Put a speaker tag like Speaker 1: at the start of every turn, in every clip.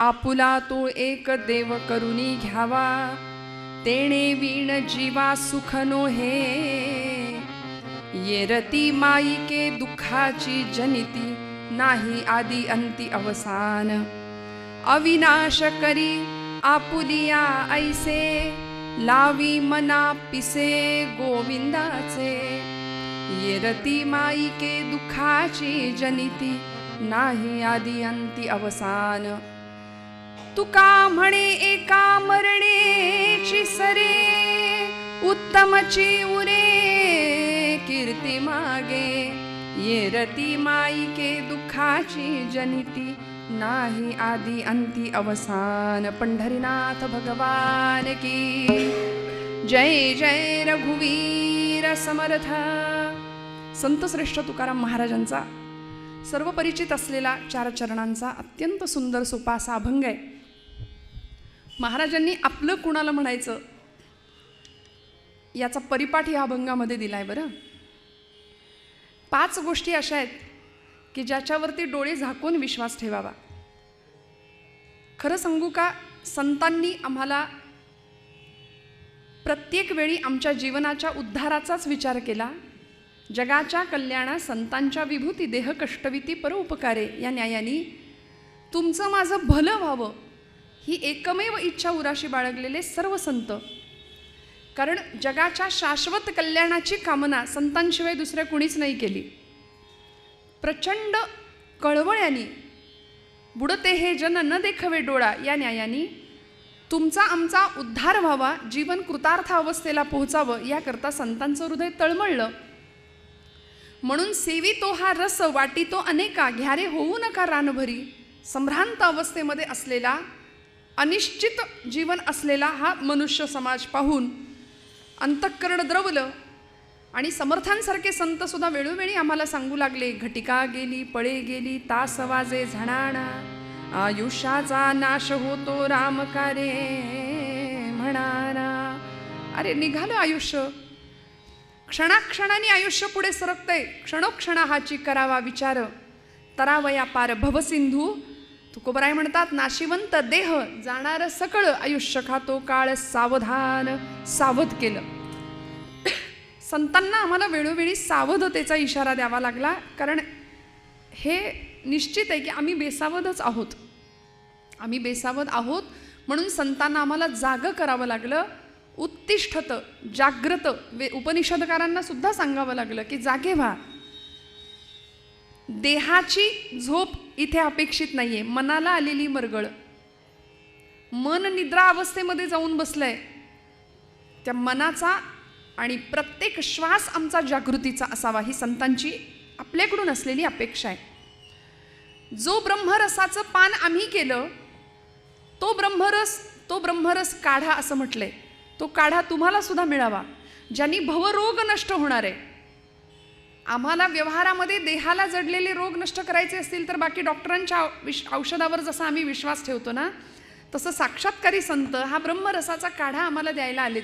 Speaker 1: आपुला तो एक देव करुणी घ्यावा, तेणे वीण जीवा सुख नो हे. येरती माईके दुःखाची जनिती, नाही आदी अंती अवसान. अविनाश करी आपुलिया ऐसे, लावी मना पिसे गोविंदाचे. येरती माईके दुःखाची जनिती, नाही आदी अंती अवसान. तुका म्हणे एका मरणेची सरे, उत्तमची उरे कीर्ती मागे. येरती माईके दुःखाची जनिती, नाही आदी अंती अवसान. पंढरीनाथ भगवान की जय. जय रघुवीर समर्थ. संत श्रेष्ठ तुकाराम महाराजांचा सर्व परिचित असलेला 4 चरणांचा अत्यंत सुंदर सोपा असा अभंग आहे. महाराजांनी आपलं कुणाला म्हणायचं याचा परिपाठ या अभंगामध्ये दिलाय. बरं, 5 गोष्टी अशा आहेत की ज्याच्यावरती डोळे झाकून विश्वास ठेवावा. खरं सांगू का, संतांनी आम्हाला प्रत्येक वेळी आमच्या जीवनाच्या उद्धाराचाच विचार केला. जगाच्या कल्याणा संतांच्या विभूती, देह कष्टविती परोपकारे या न्यायानी तुमचं माझं भलं व्हावं ही एकमेव इच्छा उराशी बाळगलेले सर्व संत. कारण जगाच्या शाश्वत कल्याणाची कामना संतांशिवाय दुसऱ्या कुणीच नाही केली. प्रचंड कळवळ्यानी बुडते हे जन न देखवे डोळा या न्यायानी तुमचा आमचा उद्धार व्हावा, जीवन कृतार्थ अवस्थेला पोहोचावं याकरता संतांचं हृदय तळमळलं. म्हणून सेवितो हा रस वाटितो अनेका, घ्यारे होऊ नका रानभरी. संभ्रांत अवस्थेमध्ये असलेला, अनिश्चित जीवन असलेला हा मनुष्य समाज पाहून अंतःकरण द्रवलं. आणि समर्थांसारखे संत सुद्धा वेळोवेळी आम्हाला सांगू लागले, घटिका गेली पळे गेली तास वाजे झणाणा, आयुष्याचा नाश होतो रामकारे म्हणाना. अरे निघालं आयुष्य, क्षणाक्षणाने आयुष्य पुढे सरकतंय. क्षणोक्षणा हाची करावा विचार, तरावया पार भवसिंधू. तुकोबराय म्हणतात, नाशिवंत देह जाणार सकळ, आयुष्य खातो काळ सावधान. सावध केलं. संतांना आम्हाला वेळोवेळी सावधतेचा इशारा द्यावा लागला. कारण हे निश्चित आहे की आम्ही बेसावधच आहोत. आम्ही बेसावध आहोत म्हणून संतांना आम्हाला जागं करावं लागलं. उत्तिष्ठत, जाग्रत. उपनिषदकारांना सुद्धा सांगावं लागलं की जागे व्हा. देहाची झोप इथे अपेक्षित नाहीये, मनाला आलेली मरगळ. मन निद्रा अवस्थेमध्ये जाऊन बसलंय. त्या मनाचा आणि प्रत्येक श्वास आमचा जागृतीचा असावा ही संतांची आपल्याकडून असलेली अपेक्षा आहे. जो ब्रह्मरसाचं पान आम्ही केलं तो ब्रह्मरस काढा असं म्हटलंय. तो काढा तुम्हाला सुद्धा मिळावा, ज्यांनी भवरोग नष्ट होणार आहे. आम्हाला व्यवहारामध्ये देहाला जडलेले रोग नष्ट करायचे असतील तर बाकी डॉक्टरांच्या औषधावर जसा आम्ही विश्वास ठेवतो ना, तसं साक्षात्कारी संत हा ब्रह्मरसाचा काढा आम्हाला द्यायला आलेत.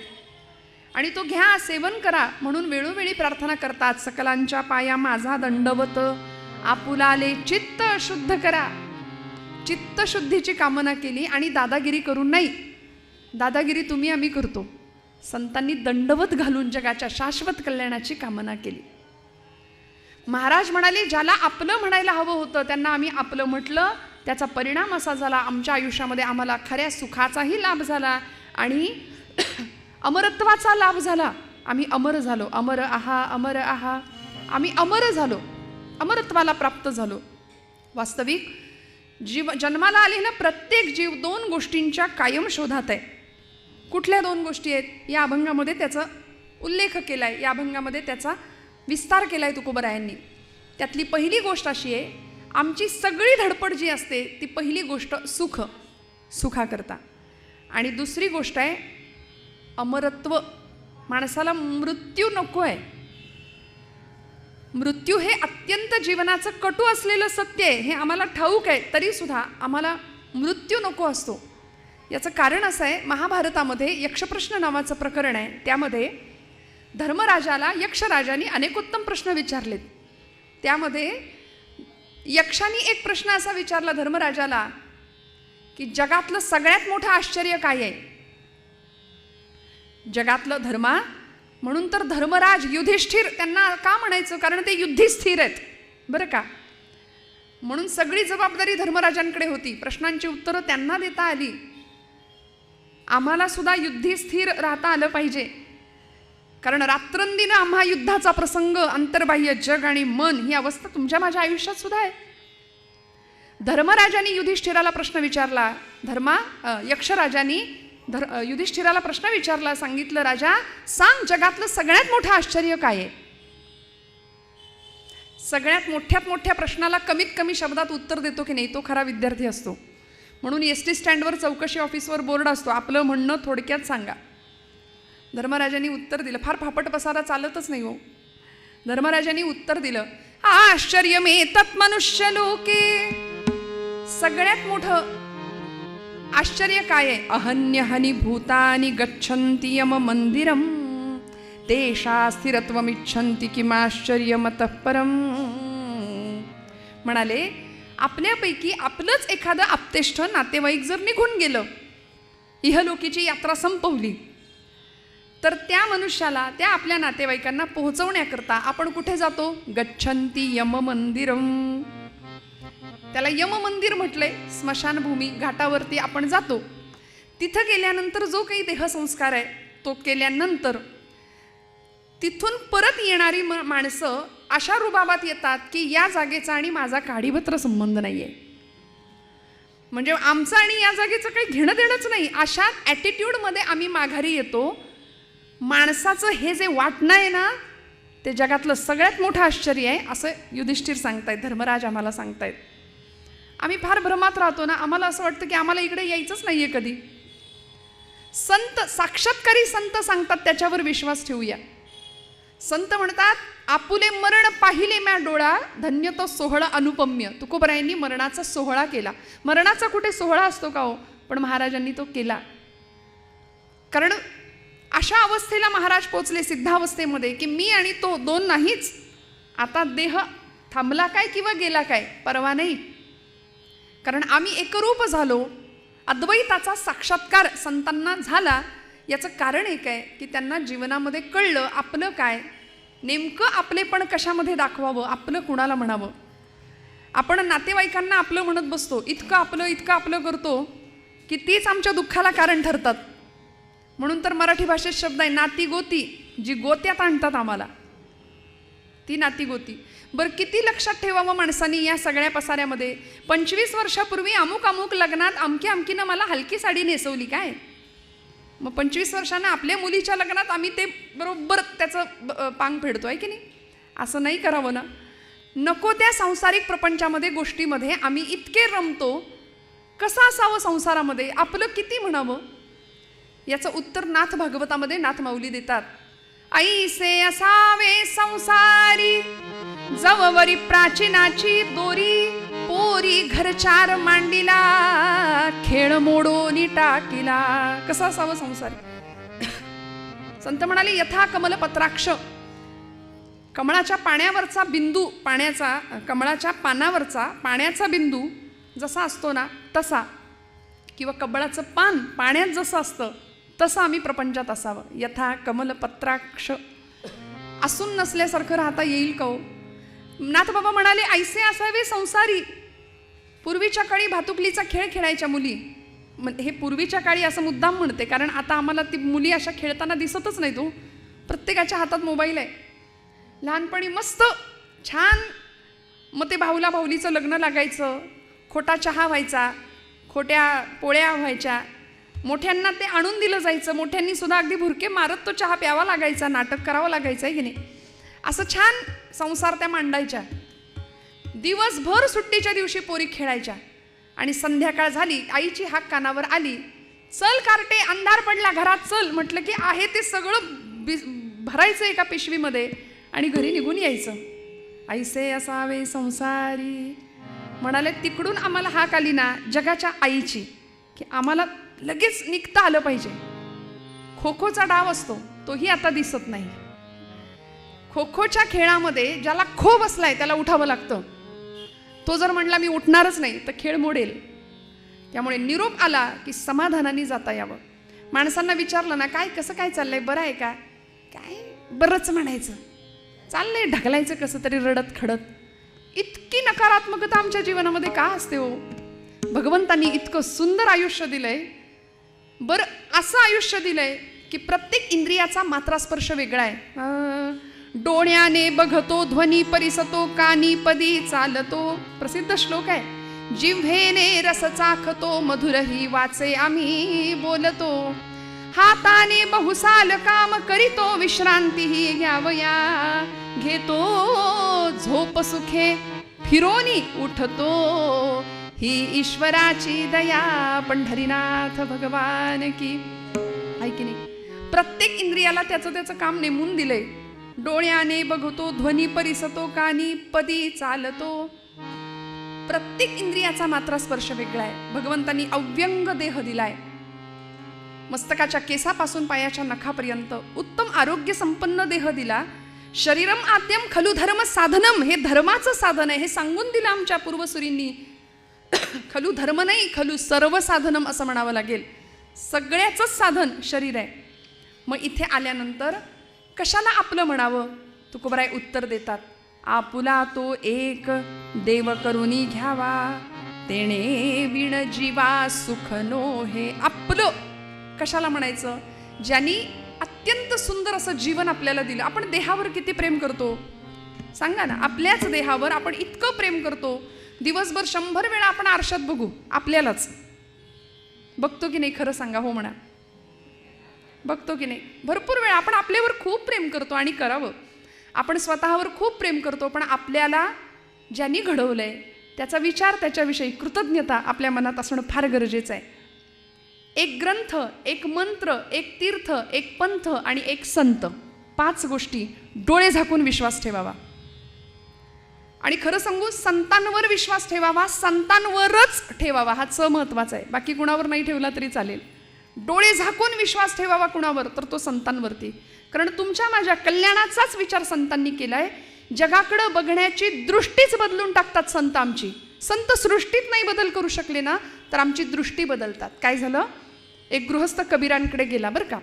Speaker 1: आणि तो घ्या, सेवन करा म्हणून वेळोवेळी प्रार्थना करतात. सकलांच्या पाया माझा दंडवत, आपुलाले चित्त शुद्ध करा. चित्तशुद्धीची कामना केली आणि दादागिरी करून नाही. दादागिरी तुम्ही आम्ही करतो. संतांनी दंडवत घालून जगाच्या शाश्वत कल्याणाची कामना केली. महाराज म्हणाले, ज्याला आपलं म्हणायला हवं होतं त्यांना आम्ही आपलं म्हटलं. त्याचा परिणाम असा झाला, आमच्या आयुष्यामध्ये आम्हाला खऱ्या सुखाचाही लाभ झाला आणि अमरत्वाचा लाभ झाला. आम्ही अमर झालो. अमर आहा, अमर आहा. आम्ही अमर झालो, अमरत्वाला प्राप्त झालो. वास्तविक जन्माला आलेला प्रत्येक जीव 2 गोष्टींच्या कायम शोधात आहे. कुठल्या 2 गोष्टी आहेत? या अभंगामध्ये त्याचा उल्लेख केला आहे, या अभंगामध्ये त्याचा विस्तार केला आहे तुकोबरायांनी. त्यातली पहिली गोष्ट अशी आहे, आमची सगळी धडपड जी असते ती पहिली गोष्ट सुखाकरता. आणि दुसरी गोष्ट आहे अमरत्व. माणसाला मृत्यू नको आहे. मृत्यू हे अत्यंत जीवनाचं कटू असलेलं सत्य आहे, हे आम्हाला ठाऊक आहे. तरीसुद्धा आम्हाला मृत्यू नको असतो. याचं कारण असं आहे, महाभारतामध्ये यक्षप्रश्न नावाचं प्रकरण आहे. त्यामध्ये धर्मराजाला यक्षराजांनी अनेकोत्तम प्रश्न विचारलेत. त्यामध्ये यक्षांनी एक प्रश्न असा विचारला धर्मराजाला की जगातलं सगळ्यात मोठं आश्चर्य काय आहे? जगातलं धर्मा म्हणून तर धर्मराज युधिष्ठिर त्यांना का म्हणायचं? कारण ते युद्धी स्थिर आहेत बरं का. म्हणून सगळी जबाबदारी धर्मराजांकडे होती. प्रश्नांची उत्तरं त्यांना देता आली. आम्हाला सुद्धा युद्धी स्थिर राहता आलं पाहिजे, कारण रात्रंदिनं आम्हा युद्धाचा प्रसंग, अंतर्बाह्य जग आणि मन ही अवस्था तुमच्या माझ्या आयुष्यात सुद्धा आहे. धर्मराजांनी युधिष्ठिराला प्रश्न विचारला. यक्षराजांनी युधिष्ठिराला प्रश्न विचारला. सांगितलं, राजा सांग, जगातलं सगळ्यात मोठं आश्चर्य काय आहे? सगळ्यात मोठ्यात मोठ्या प्रश्नाला कमीत कमी शब्दात उत्तर देतो की नाही, तो खरा विद्यार्थी असतो. म्हणून एसटी स्टँडवर चौकशी ऑफिसवर बोर्ड असतो, आपलं म्हणणं थोडक्यात सांगा. धर्मराजांनी उत्तर दिलं. फार फापट पसारा चालतच नाही हो. धर्मराजांनी उत्तर दिलं, आश्चर्यमेतत् मनुष्य लोके. सगळ्यात मोठं आश्चर्य काय आहे? अहन्यहनि भूतानि गच्छन्ति यम मंदिरम तेषा स्थिरत्वमिच्छन्ति किमाश्चर्यमतः परम. म्हणाले, आपल्यापैकी आपलंच एखादं आप्तेष्ठ नातेवाईक जर निघून गेलं, इहलोकीची यात्रा संपवली, तर त्या मनुष्याला, त्या आपल्या नातेवाईकांना पोहोचवण्याकरता आपण कुठे जातो? गच्छन्ति यम मंदिरम. त्याला यम मंदिर म्हटलंय. स्मशानभूमी, घाटावरती आपण जातो. तिथं गेल्यानंतर जो काही देहसंस्कार आहे तो केल्यानंतर तिथून परत येणारी माणसं अशा रुबाबात येतात की या जागेचा आणि माझा काडीभत्र संबंध नाहीये, म्हणजे आमचं आणि या जागेचं काही घेणं देणंच नाही, अशा ॲटिट्यूडमध्ये आम्ही माघारी येतो. माणसाचं हे जे वाटणं आहे ना, ते जगातलं सगळ्यात मोठं आश्चर्य आहे, असं युधिष्ठिर सांगतायत, धर्मराज आम्हाला सांगतायत. आम्ही फार भ्रमात राहतो ना. आम्हाला असं वाटतं की आम्हाला इकडे यायचंच नाहीये कधी. संत, साक्षात्कारी संत सांगतात, त्याच्यावर विश्वास ठेवूया. संत म्हणतात, आपुले मरण पाहिले म्या डोळा, धन्य तो सोहळा अनुपम्य. तुकोबरायांनी मरणाचा सोहळा केला. मरणाचा कुठे सोहळा असतो का हो? पण महाराजांनी तो केला. कारण अशा अवस्थेला महाराज पोचले सिद्धावस्थेमध्ये की मी आणि तो दोन नाहीच. आता देह थांबला काय किंवा गेला काय परवा नाही, कारण आम्ही एकरूप झालो. अद्वैताचा साक्षात्कार संतांना झाला. याचं कारण एक आहे की त्यांना जीवनामध्ये कळलं आपलं काय, नेमकं आपलेपण कशामध्ये दाखवावं, आपलं कुणाला म्हणावं. आपण नातेवाईकांना आपलं म्हणत बसतो, इतकं आपलं करतो की तीच आमच्या दुःखाला कारण ठरतात. म्हणून तर मराठी भाषेत शब्द आहे नाती गोती, जी गोत्यात आणतात आम्हाला, ती नाती गोती. बरं, किती लक्षात ठेवावं माणसांनी या सगळ्या पसाऱ्यामध्ये? 25 वर्षापूर्वी अमुक लग्नात अमकीनं मला हलकी साडी नेसवली काय, मग 25 वर्षांना आपल्या मुलीच्या लग्नात आम्ही ते बरोबर त्याचं पांग फेडतोय की नाही? असं नाही करावं ना. नको त्या सांसारिक प्रपंचामध्ये, गोष्टीमध्ये आम्ही इतके रमतो. कसं असावं संसारामध्ये, आपलं किती म्हणावं? याचं उत्तर नाथ भागवतामध्ये नाथ माऊली देतात. ऐसे असावे संसारी, जववरी प्राचीनाची दोरी, पोरी घरचार मांडिला, खेळ मोडोनी टाकिला. कसा असावं संसार? संत म्हणाले, यथा कमलपत्राक्ष. कमळाच्या पाण्यावरचा बिंदू, कमळाच्या पानावरचा पाण्याचा बिंदू जसा असतो ना तसा, किंवा कमळाचं पान पाण्यात जसं असतं तसं आम्ही प्रपंचात असावं. यथा कमलपत्राक्ष. असून नसल्यासारखं राहता येईल का हो? नाथबाबा म्हणाले, ऐसे असावे संसारी. पूर्वीच्या काळी भातुकलीचा खेळ खेळायच्या मुली. हे पूर्वीच्या काळी असं मुद्दाम म्हणते, कारण आता आम्हाला ती मुली अशा खेळताना दिसतच नाही. तो प्रत्येकाच्या हातात मोबाईल आहे. लहानपणी मस्त छान, मग ते भाऊला भाऊलीचं लग्न लागायचं, खोटा चहा व्हायचा, खोट्या पोळ्या व्हायच्या, मोठ्यांना ते आणून दिलं जायचं, मोठ्यांनी सुद्धा अगदी भुरके मारत तो चहा प्यावा लागायचा, नाटक करावं लागायचं आहे की नाही. असं छान संसार त्या मांडायच्या. दिवसभर सुट्टीच्या दिवशी पोरी खेळायच्या, आणि संध्याकाळ झाली, आईची हाक कानावर आली, चल कार्टे अंधार पडला, घरात चल. म्हटलं की आहे ते सगळं भरायचं एका पिशवीमध्ये आणि घरी निघून यायचं. ऐसे असावे संसारी. म्हणाले, तिकडून आम्हाला हाक आली ना जगाच्या आईची, की आम्हाला लगेच निघता आलं पाहिजे. खो खोचा डाव असतो, तोही आता दिसत नाही. खो खोच्या खेळामध्ये ज्याला खो बसलाय त्याला उठावं लागतं. तो जर म्हणला मी उठणारच नाही तर खेळ मोडेल. त्यामुळे निरोप आला की समाधानाने जाता यावं. माणसांना विचारलं ना, काय कसं काय चाललंय, बरं आहे का, काय बरंच म्हणायचं, चाललंय ढकलायचं कसं तरी रडत खडत. इतकी नकारात्मकता आमच्या जीवनामध्ये का असते हो? भगवंतांनी इतकं सुंदर आयुष्य दिलंय, बरं असं आयुष्य दिलंय की प्रत्येक इंद्रियाचा मात्रास्पर्श वेगळा आहे. डोळ्याने बघतो ध्वनी परिसतो, कानी पदी चालतो, प्रसिद्ध श्लोक आहे. जिव्हेने रस चाखतो, मधुरही वाचे आम्ही बोलतो, हाताने बहुसाल काम करीतो, विश्रांतीही घ्यावया घेतो, झोप सुखे फिरोनी उठतो, ही ईश्वराची दया, पंढरीनाथ भगवान की. आहे की नाही? प्रत्येक इंद्रियाला त्याचं त्याचं काम नेमून दिलंय. डोळ्याने बघतो ध्वनी परिसतो, कानी पदी चालतो. प्रत्येक इंद्रियाचा मात्र स्पर्श वेगळा आहे. भगवंतांनी अव्यंग देह दिलाय. मस्तकाच्या केसापासून पायाच्या नखापर्यंत उत्तम आरोग्य संपन्न देह दिला. शरीरम आद्यम खलु धर्म साधनम, हे धर्माचं साधन आहे हे सांगून दिलं आमच्या पूर्वसुरींनी. खलु धर्म नाही, खलु सर्व साधनम असं म्हणावं लागेल. सगळ्याचंच साधन शरीर आहे. मग इथे आल्यानंतर कशाला आपलं म्हणावं? तुकोबराय उत्तर देतात. आपुला तो एक देव करुनी घ्यावा, तेणे विण जीवा सुख नो हे. आपलं कशाला म्हणायचं? ज्यांनी अत्यंत सुंदर असं जीवन आपल्याला दिलं. आपण देहावर किती प्रेम करतो सांगा ना. आपल्याच देहावर आपण इतकं प्रेम करतो. दिवसभर 100 वेळा आपण आरशात बघू आपल्यालाच. बघतो की नाही? खरं सांगा. हो म्हणा. बघतो की नाही? भरपूर वेळा आपण आपल्यावर खूप प्रेम करतो आणि करावं. आपण स्वतःवर खूप प्रेम करतो, पण आपल्याला ज्यांनी घडवलंय त्याचा विचार, त्याच्याविषयी कृतज्ञता आपल्या मनात असणं फार गरजेचं आहे. एक ग्रंथ, एक मंत्र, एक तीर्थ, एक पंथ आणि एक संत, 5 गोष्टी डोळे झाकून विश्वास ठेवावा. आणि खरं सांगू, संतांवर विश्वास ठेवावा, संतांवरच ठेवावा. हा च महत्वाचा आहे. बाकी कुणावर नाही ठेवला तरी चालेल. डोळे झाकून विश्वास ठेवावा कुणावर? तर तो संतांवरती. कारण तुमच्या माझ्या कल्याणाचाच विचार संतांनी केलाय. जगाकडं बघण्याची दृष्टीच बदलून टाकतात संत आमची. संत सृष्टीत नाही बदल करू शकले ना, तर आमची दृष्टी बदलतात. काय झालं? एक गृहस्थ कबीरांकडे गेला बरं का.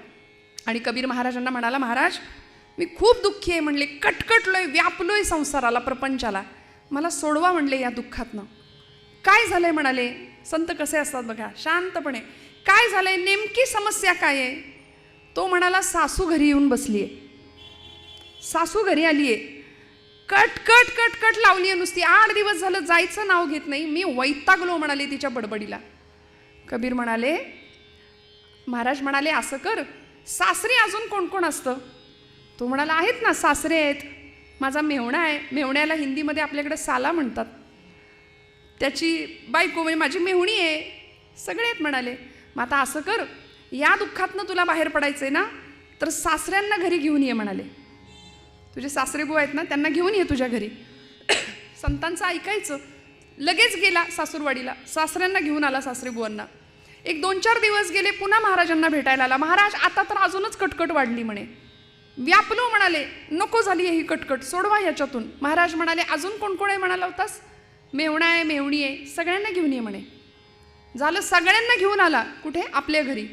Speaker 1: आणि कबीर महाराजांना म्हणाला, महाराज मी खूप दुःखी आहे म्हणले, कटकटलोय, व्यापलोय संसाराला, प्रपंचाला, मला सोडवा म्हणले या दुःखातनं. काय झालंय म्हणाले. संत कसे असतात बघा, शांतपणे. काय झालंय, नेमकी समस्या काय आहे? तो म्हणाला, सासू घरी येऊन बसलीये. सासू घरी आलीये, कटकट कटकट लावली आहे नुसती. 8 दिवस झालं जायचं नाव घेत नाही. मी वैतागलो म्हणाले तिच्या बडबडीला. कबीर म्हणाले, महाराज म्हणाले असं कर, सासरी अजून कोण कोण असतं? तो म्हणाला, आहेत ना, सासरे आहेत, माझा मेहुणा आहे. मेहुण्याला हिंदीमध्ये आपल्याकडे साला म्हणतात. त्याची बायको म्हणजे माझी मेहुणी आहे. सगळे आहेत म्हणाले. मग आता असं कर, या दुःखातनं तुला बाहेर पडायचंय ना, तर सासऱ्यांना घरी घेऊन ये म्हणाले. तुझे सासरे बुवा आहेत ना, त्यांना घेऊन ये तुझ्या घरी. संतांचं ऐकायचं. लगेच गेला सासूरवाडीला, सासऱ्यांना घेऊन आला, सासरे बुवांना. एक 2-4 दिवस गेले, पुन्हा महाराजांना भेटायला आला. महाराज आता तर अजूनच कटकट वाढली म्हणे, व्यापलो म्हणाले, नको झाली ही कटकट, सोडवा याच्यातून. महाराज म्हणाले, अजून कोण कोण आहे म्हणाला होतास? मेहुणा आहे, मेहुणी आहे, सगळ्यांना घेऊन ये म्हणे. झालं, सगळ्यांना घेऊन आला. कुठे? आपल्या घरी.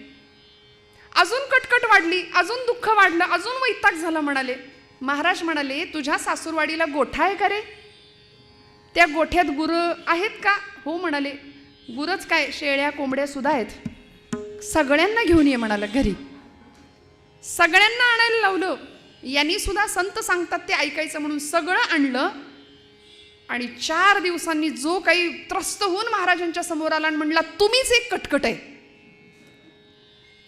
Speaker 1: अजून कटकट वाढली, अजून दुःख वाढलं, अजून वैताग झाला म्हणाले. महाराज म्हणाले, तुझ्या सासूरवाडीला गोठा आहे का रे? त्या गोठ्यात गुरं आहेत का? हो म्हणाले. गुरच काय, शेळ्या कोंबड्या सुद्धा आहेत. सगळ्यांना घेऊन ये म्हणाला घरी. सगळ्यांना आणायला लावलं. यांनी सुद्धा संत सांगतात ते ऐकायचं म्हणून सगळं आणलं. आणि 4 दिवसांनी जो काही त्रस्त होऊन महाराजांच्या समोर आला आणि म्हणला, तुम्हीच एक कटकट आहे.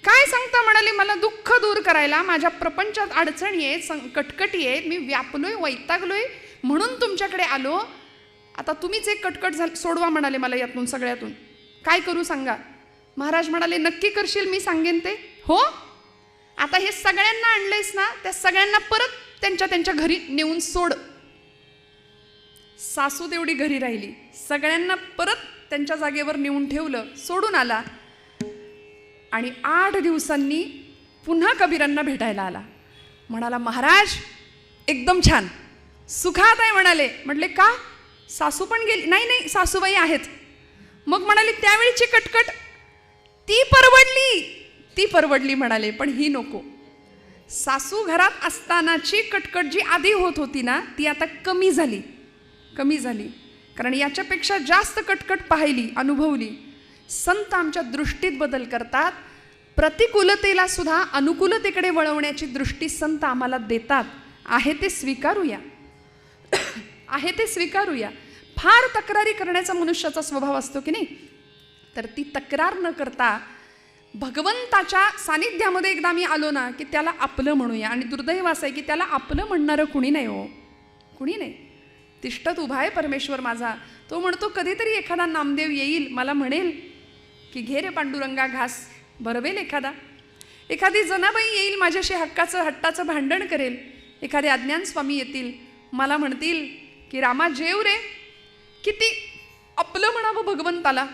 Speaker 1: काय सांगता म्हणाले, मला दुःख दूर करायला, माझ्या प्रपंचात अडचणी आहेत, कटकटी आहेत, मी व्यापलोय, वैतागलोय, म्हणून तुमच्याकडे आलो. आता तुम्हीच एक कटकट सोडवा म्हणाले मला यातून सगळ्यातून. काय करू सांगा? महाराज म्हणाले, नक्की करशील मी सांगेन ते? हो. आता हे सगळ्यांना आणलेस ना, त्या सगळ्यांना परत त्यांच्या त्यांच्या घरी नेऊन सोड. सासू तेवढी घरी राहिली. सगळ्यांना परत त्यांच्या जागेवर नेऊन ठेवलं, सोडून आला. आणि 8 दिवसांनी पुन्हा कबीरांना भेटायला आला. म्हणाला, महाराज एकदम छान, सुखात आहे म्हणाले. म्हटले का? सासू पण गेली? नाही नाही, सासूबाई आहेत. मग म्हणाले त्यावेळीची कटकट ती परवडली म्हणाले, पण ही नको. सासू घरात असतानाची कटकट जी आधी होत होती ना, ती आता कमी झाली. कारण याच्यापेक्षा जास्त कटकट पाहिली, अनुभवली. संत आमच्या दृष्टीत बदल करतात. प्रतिकूलतेला सुद्धा अनुकूलतेकडे वळवण्याची दृष्टी संत आम्हाला देतात. आहे ते स्वीकारूया. फार तक्रारी करण्याचा मनुष्याचा स्वभाव असतो की नाही, तर ती तक्रार न करता भगवंताच्या सानिध्यामध्ये एकदा मी आलो ना की त्याला आपलं म्हणूया. आणि दुर्दैव असं आहे की त्याला आपलं म्हणणारं कुणी नाही हो, कुणी नाही. तिष्ठत उभा आहे परमेश्वर माझा. तो म्हणतो कधीतरी एखादा नामदेव येईल, मला म्हणेल की घे रे पांडुरंगा घास, भरवेल एखादी जनाबाई येईल, माझ्याशी हट्टाचं भांडण करेल. एखादे अज्ञान स्वामी येतील, मला म्हणतील की रामा जेव रे. किती आपलं म्हणावं भगवंताला.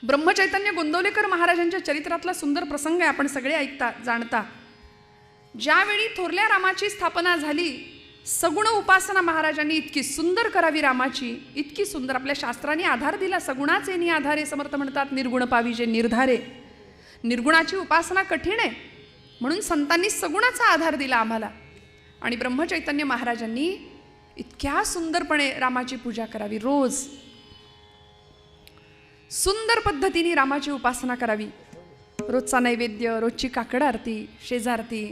Speaker 1: ब्रह्मचैतन्य गोंदवलेकर महाराजांच्या चरित्रातला सुंदर प्रसंग आहे, आपण सगळे ऐकता जाणता. ज्यावेळी थोरल्या रामाची स्थापना झाली, सगुण उपासना महाराजांनी इतकी सुंदर करावी रामाची, इतकी सुंदर. आपल्या शास्त्राने आधार दिला. सगुणाचे नि आधारे समर्थ म्हणतात, निर्गुण पाविजे निर्धारे. निर्गुणाची उपासना कठीण आहे, म्हणून संतांनी सगुणाचा आधार दिला आम्हाला. आणि ब्रह्मचैतन्य महाराजांनी इतक्या सुंदरपणे रामाची पूजा करावी. रोज सुंदर पद्धतीने रामाची उपासना करावी. रोजचा नैवेद्य, रोजची काकड आरती, शेजारती,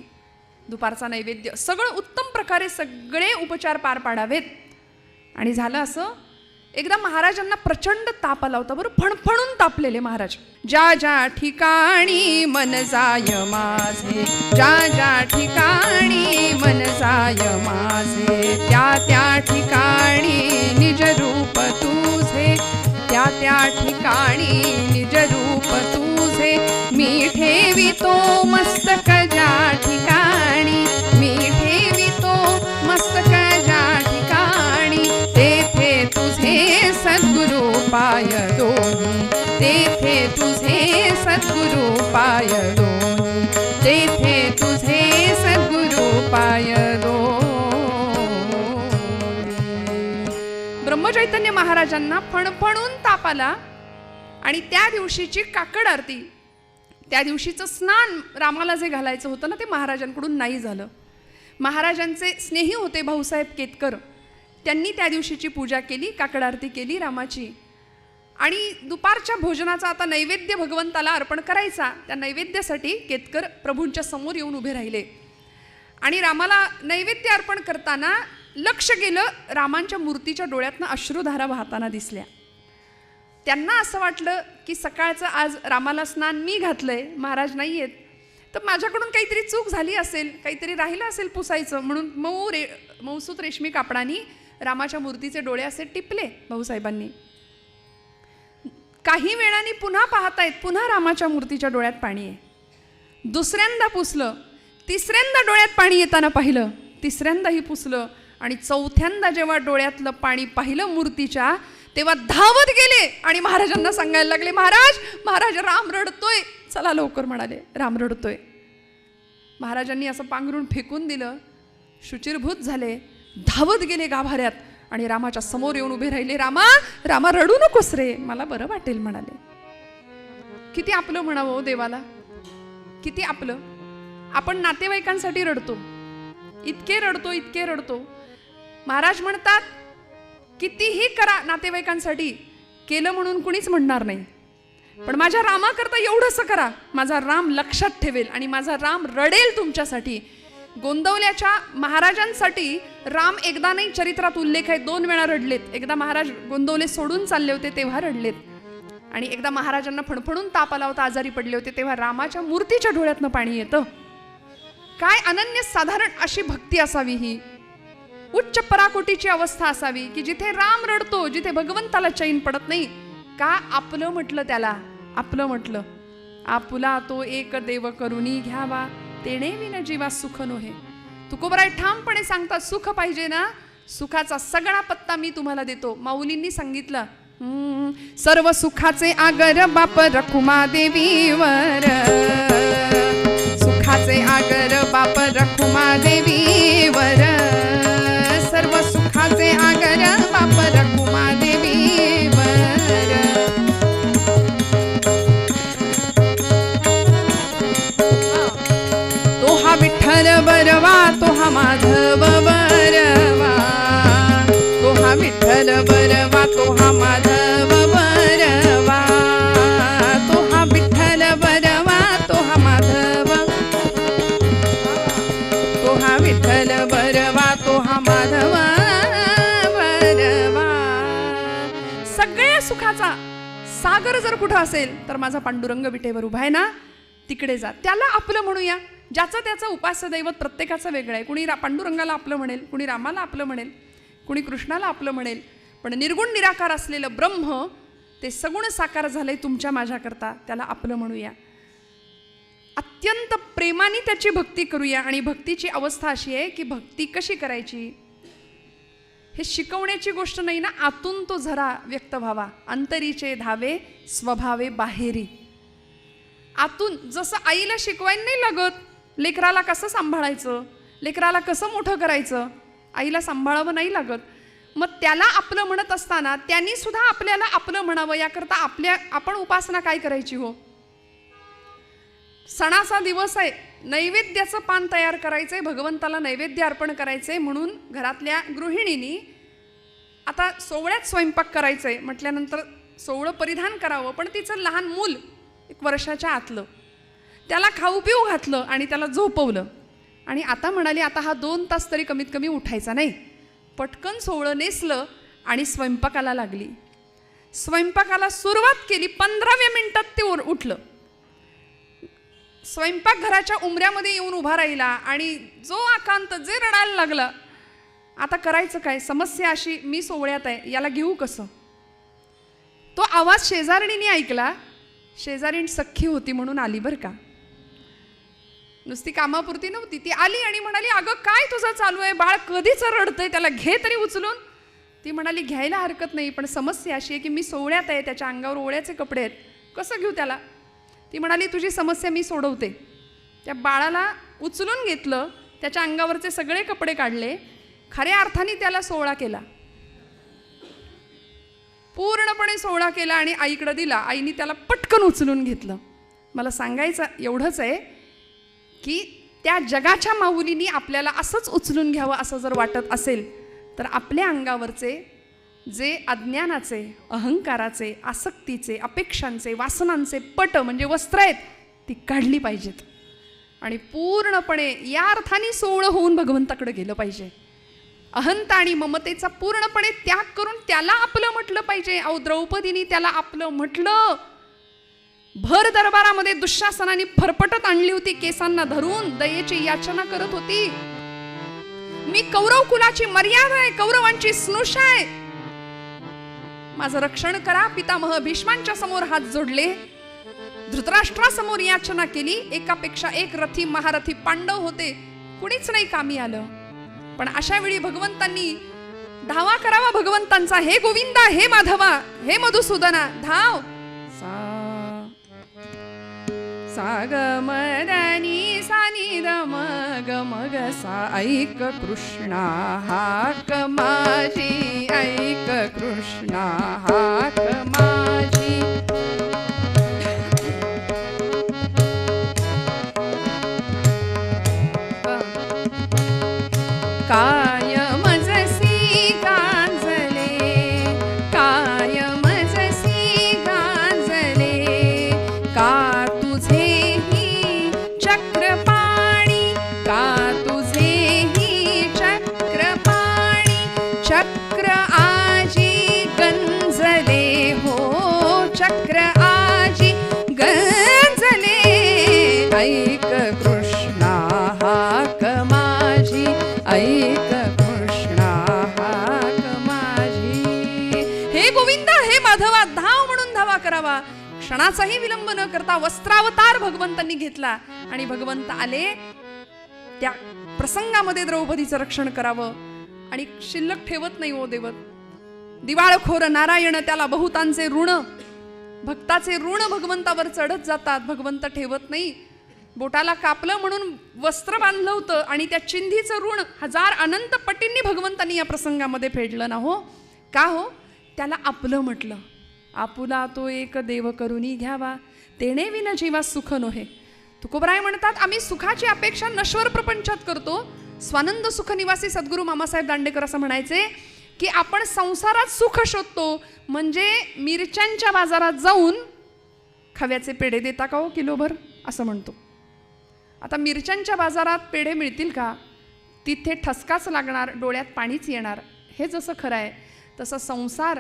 Speaker 1: दुपारचा नैवेद्य, सगळं उत्तम प्रकारे सगळे उपचार पार पाडावेत. आणि झालं असं, एकदा महाराजांना प्रचंड ताप आला होता. बरं, फणफणून तापलेले महाराज. ज्या ज्या ठिकाणी मन जाय माझे, ज्या ज्या ठिकाणी मन जाय माझे, त्या त्या ठिकाणी निज रूप तुझे, त्या त्या ठिकाणी निज रूप तुझे. मी ठेवितो मस्तक ज्या ठिकाणी, मी ठेवितो मस्तक ज्या ठिकाणी, तेथे तुझे सद्गुरु पाय दोन्ही, तेथे तुझे सद्गुरु पाय दोन्ही, तेथे तुझे सद्गुरु पाय दोन्ही. ब्रह्मचैतन्य महाराजांना फणफणून ताप आला. आणि त्या दिवशीची काकड आरती, त्या दिवशीचं स्नान रामाला जे घालायचं होतं ना, ते महाराजांकडून नाही झालं. महाराजांचे स्नेही होते भाऊसाहेब केतकर, त्यांनी त्या दिवशीची पूजा केली, काकड आरती केली रामाची. आणि दुपारच्या भोजनाचा आता नैवेद्य भगवंताला अर्पण करायचा. त्या नैवेद्यासाठी केतकर प्रभूंच्या समोर येऊन उभे राहिले. आणि रामाला नैवेद्य अर्पण करताना लक्ष गेलं, रामांच्या मूर्तीच्या डोळ्यातनं अश्रुधारा वाहताना दिसल्या. त्यांना असं वाटलं की सकाळचं आज रामाला स्नान मी घातलंय, महाराज नाही आहेत, तर माझ्याकडून काहीतरी चूक झाली असेल, काहीतरी राहिलं असेल पुसायचं. म्हणून मऊसूत रेशमी कापडानी रामाच्या मूर्तीचे डोळे असे टिपले भाऊसाहेबांनी. काही वेळाने पुन्हा पाहतायत, पुन्हा रामाच्या मूर्तीच्या डोळ्यात पाणी आहे. दुसऱ्यांदा पुसलं, तिसऱ्यांदा डोळ्यात पाणी येताना पाहिलं, तिसऱ्यांदाही पुसलं. आणि चौथ्यांदा जेव्हा डोळ्यातलं पाणी पाहिलं मूर्तीच्या, तेव्हा धावत गेले आणि महाराजांना सांगायला लागले, महाराज राम रडतोय, चला लवकर म्हणाले, राम रडतोय. महाराजांनी असं पांघरून फेकून दिलं, शुचिरभूत झाले, धावत गेले गाभाऱ्यात आणि रामाच्या समोर येऊन उभे राहिले. रामा रडू नकोस रे, मला बरं वाटेल म्हणाले. किती आपलं म्हणावं देवाला, किती आपलं. आपण नातेवाईकांसाठी रडतो, इतके रडतो. महाराज म्हणतात कितीही करा नातेवाईकांसाठी, केलं म्हणून कुणीच म्हणणार नाही, पण माझ्या रामाकरता एवढंसं करा, माझा राम लक्षात ठेवेल आणि माझा राम रडेल तुमच्यासाठी. गोंदवल्याच्या महाराजांसाठी राम एकदा नाही, चरित्रात उल्लेख आहे, 2 वेळा रडलेत. एकदा महाराज गोंदवले सोडून चालले होते तेव्हा रडलेत, आणि एकदा महाराजांना फणफणून ताप आला होता, आजारी पडले होते, तेव्हा रामाच्या मूर्तीच्या डोळ्यातनं पाणी येतं. काय अनन्य साधारण अशी भक्ती असावी, ही उच्च पराकोटीची अवस्था असावी की जिथे राम रडतो, जिथे भगवंताला चैन पडत नाही. का आपलं म्हटलं त्याला, आपलं म्हटलं. आपुला तो एक देव करुणी घ्यावा, तेणे विन जीवा सुख नोहे. तुकोबराय ठामपणे सांगतात, सुख पाहिजे ना, सुखाचा सगळा पत्ता मी तुम्हाला देतो. माऊलींनी सांगितलं, सर्व सुखाचे आगर बाप रखुमा देवीवर, सुखाचे आगर बाप रखुमा देवीवर, सर्व सुखाचे आगर बाप रखुमा देवीवर. आपलं जर कुठं असेल तर माझा पांडुरंग विटेवर उभा आहे ना, तिकडे जा. त्याला आपलं म्हणूया. ज्याचं त्याचं उपास्य दैवत प्रत्येकाचं वेगळं आहे. कुणी पांडुरंगाला आपलं म्हणेल, कुणी रामाला आपलं म्हणेल, कुणी कृष्णाला आपलं म्हणेल. पण निर्गुण निराकार असलेलं ब्रह्म ते सगुण साकार झालंय तुमच्या माझ्याकरता, त्याला आपलं म्हणूया. अत्यंत प्रेमाने त्याची भक्ती करूया. आणि भक्तीची अवस्था अशी आहे की भक्ती कशी करायची हे शिकवण्याची गोष्ट नाही ना, आतून तो झरा व्यक्त व्हावा. अंतरीचे धावे स्वभावे बाहेरी. आतून जसं आईला शिकवायला नाही लागत लेकराला कसं सांभाळायचं, लेकराला कसं मोठं करायचं, आईला सांभाळावं नाही लागत. मग त्याला आपलं म्हणत असताना त्यांनी सुद्धा आपल्याला आपलं म्हणावं. याकरता आपण उपासना काय करायची हो? सणाचा दिवस आहे, नैवेद्याचं पान तयार करायचंय, भगवंताला नैवेद्य अर्पण करायचंय. म्हणून घरातल्या गृहिणींनी आता सोवळ्यात स्वयंपाक करायचंय म्हटल्यानंतर सोवळं परिधान करावं. पण तिचं लहान मूल 1 वर्षाच्या आतलं, त्याला खाऊ पिऊ घातलं आणि त्याला झोपवलं. आणि आता म्हणाली आता हा 2 तास तरी कमीत कमी उठायचा नाही. पटकन सोवळं नेसलं आणि स्वयंपाकाला लागली. स्वयंपाकाला सुरुवात केली. 15व्या मिनिटात ते उठलं. स्वयंपाकघराच्या उंबऱ्यामध्ये येऊन उभा राहिला आणि जो आकांत, जे रडायला लागला. आता करायचं काय? समस्या अशी, मी सोवळ्यात आहे, याला घेऊ कसं? तो आवाज शेजारणीने ऐकला. शेजारीण सख्खी होती म्हणून आली बरं का, नुसती कामापुरती नव्हती. ती आली आणि म्हणाली अगं काय तुझं चालू आहे, बाळ कधीच रडतंय, त्याला घे तरी उचलून. ती म्हणाली घ्यायला हरकत नाही, पण समस्या अशी आहे की मी सोवळ्यात आहे, त्याच्या अंगावर ओळ्याचे कपडे आहेत, कसं घेऊ त्याला? ती म्हणाली तुझी समस्या मी सोडवते. त्या बाळाला उचलून घेतलं, त्याच्या अंगावरचे सगळे कपडे काढले, खऱ्या अर्थाने त्याला सोहळा केला, पूर्णपणे सोहळा केला आणि आईकडे दिला. आईने त्याला पटकन उचलून घेतलं. मला सांगायचं एवढंच आहे की त्या जगाच्या माऊलींनी आपल्याला असंच उचलून घ्यावं असं जर वाटत असेल तर आपल्या अंगावरचे जे अज्ञानाचे, अहंकाराचे, आसक्तीचे, अपेक्षांचे, वासनांचे पट म्हणजे वस्त्र आहेत ती काढली पाहिजेत आणि पूर्णपणे या अर्थाने सोहळं होऊन भगवंताकडे गेलं पाहिजे. अहंता आणि ममतेचा पूर्णपणे त्याग करून त्याला आपलं म्हटलं पाहिजे. अहो द्रौपदीने त्याला आपलं म्हटलं. भर दरबारामध्ये दुःशासनाने फरफटत आणली होती, केसांना धरून दयेची याचना करत होती. मी कौरव कुलाची मर्यादा आहे, कौरवांची स्नुषा आहे, माझं रक्षण करा. पितामह भीष्मांच्या समोर हात जोडले, धृतराष्ट्रासमोर याचना केली. एकापेक्षा एक रथी महारथी पांडव होते, कुणीच नाही कामी आलं. पण अशा वेळी भगवंतांनी धावा करावा भगवंतांचा. हे गोविंदा, हे माधवा, हे मधुसूदना, धाव. सा ग म द नि सा नि द म ग म ग सा. ऐक कृष्णा हाक माझी, ऐक कृष्णा हाक माझी. कायम जसी गांजले, कायम जसी गांजले, का तुझेही चक्रपाणी, का तुझेही चक्रपाणी. चक्र आजी गंजले हो, चक्र आजी गंजले. ऐक कृष्णा हाक माझी, ऐक कृष्णा हाक माझी. हे गोविंदा, हे माधवा, धाव म्हणून धावा करावा. क्षणाचाही विलंब न करता वस्त्रावतार भगवंतांनी घेतला आणि भगवंत आले. त्या प्रसंगामध्ये द्रौपदीचं रक्षण करावं आणि शिल्लक ठेवत नाही हो देवत. दिवाळखोर नारायण, त्याला बहुतांचे ऋण, भक्ताचे ऋण भगवंतावर चढत जातात, भगवंत ठेवत नाही. बोटाला कापलं म्हणून वस्त्र बांधलं होतं आणि त्या चिंधीचं ऋण 1000 अनंत पटींनी भगवंतांनी या प्रसंगामध्ये फेडलं ना हो. का हो? त्याला आपलं म्हटलं. आपुला तो एक देव करुनी घ्यावा, तेणे विना जीवा सुख नोहे. तुकोबराय म्हणतात आम्ही सुखाची अपेक्षा नश्वर प्रपंचात करतो. स्वानंद सुख निवासी सद्गुरू मामासाहेब दांडेकर असं म्हणायचे की आपण संसारात सुख शोधतो. म्हणजे मिरच्यांच्या बाजारात जाऊन खव्याचे पेढे देता का हो किलोभर असं म्हणतो. आता मिरच्यांच्या बाजारात पेढे मिळतील का? तिथे ठसकाच लागणार, डोळ्यात पाणीच येणार. हे जसं खरं आहे तसं संसार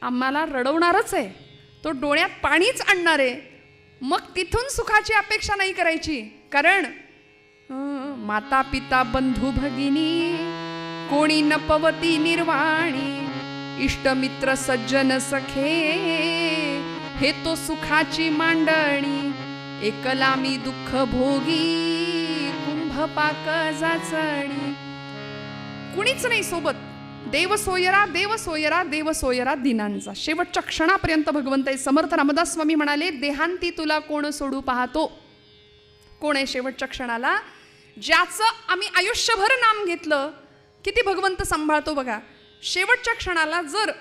Speaker 1: आम्हाला रडवणारच आहे. तो डोळ्यात पाणीच आणणार आहे. मग तिथून सुखाची अपेक्षा नाही करायची. कारण माता पिता बंधू भगिनी कोणी न पवती निर्वाणी, इष्टमित्र सज्जन सखे हे तो सुखाची मांडणी. एकला मी दुःख भोगी कुंभपाक जाचणी. कुणीच नाही सोबत. देव सोयरा देव सोयरा देव सोयरा दिनांचा. शेवटच्या क्षणापर्यंत भगवंत समर्थ रामदास स्वामी म्हणाले, देहांती तुला कोण सोडू पाहतो. कोण आहे शेवटच्या क्षणाला? ज्याचं आम्ही आयुष्यभर नाम घेतलं. किती भगवंत सांभाळतो बघा. शेवटच्या क्षणाला जर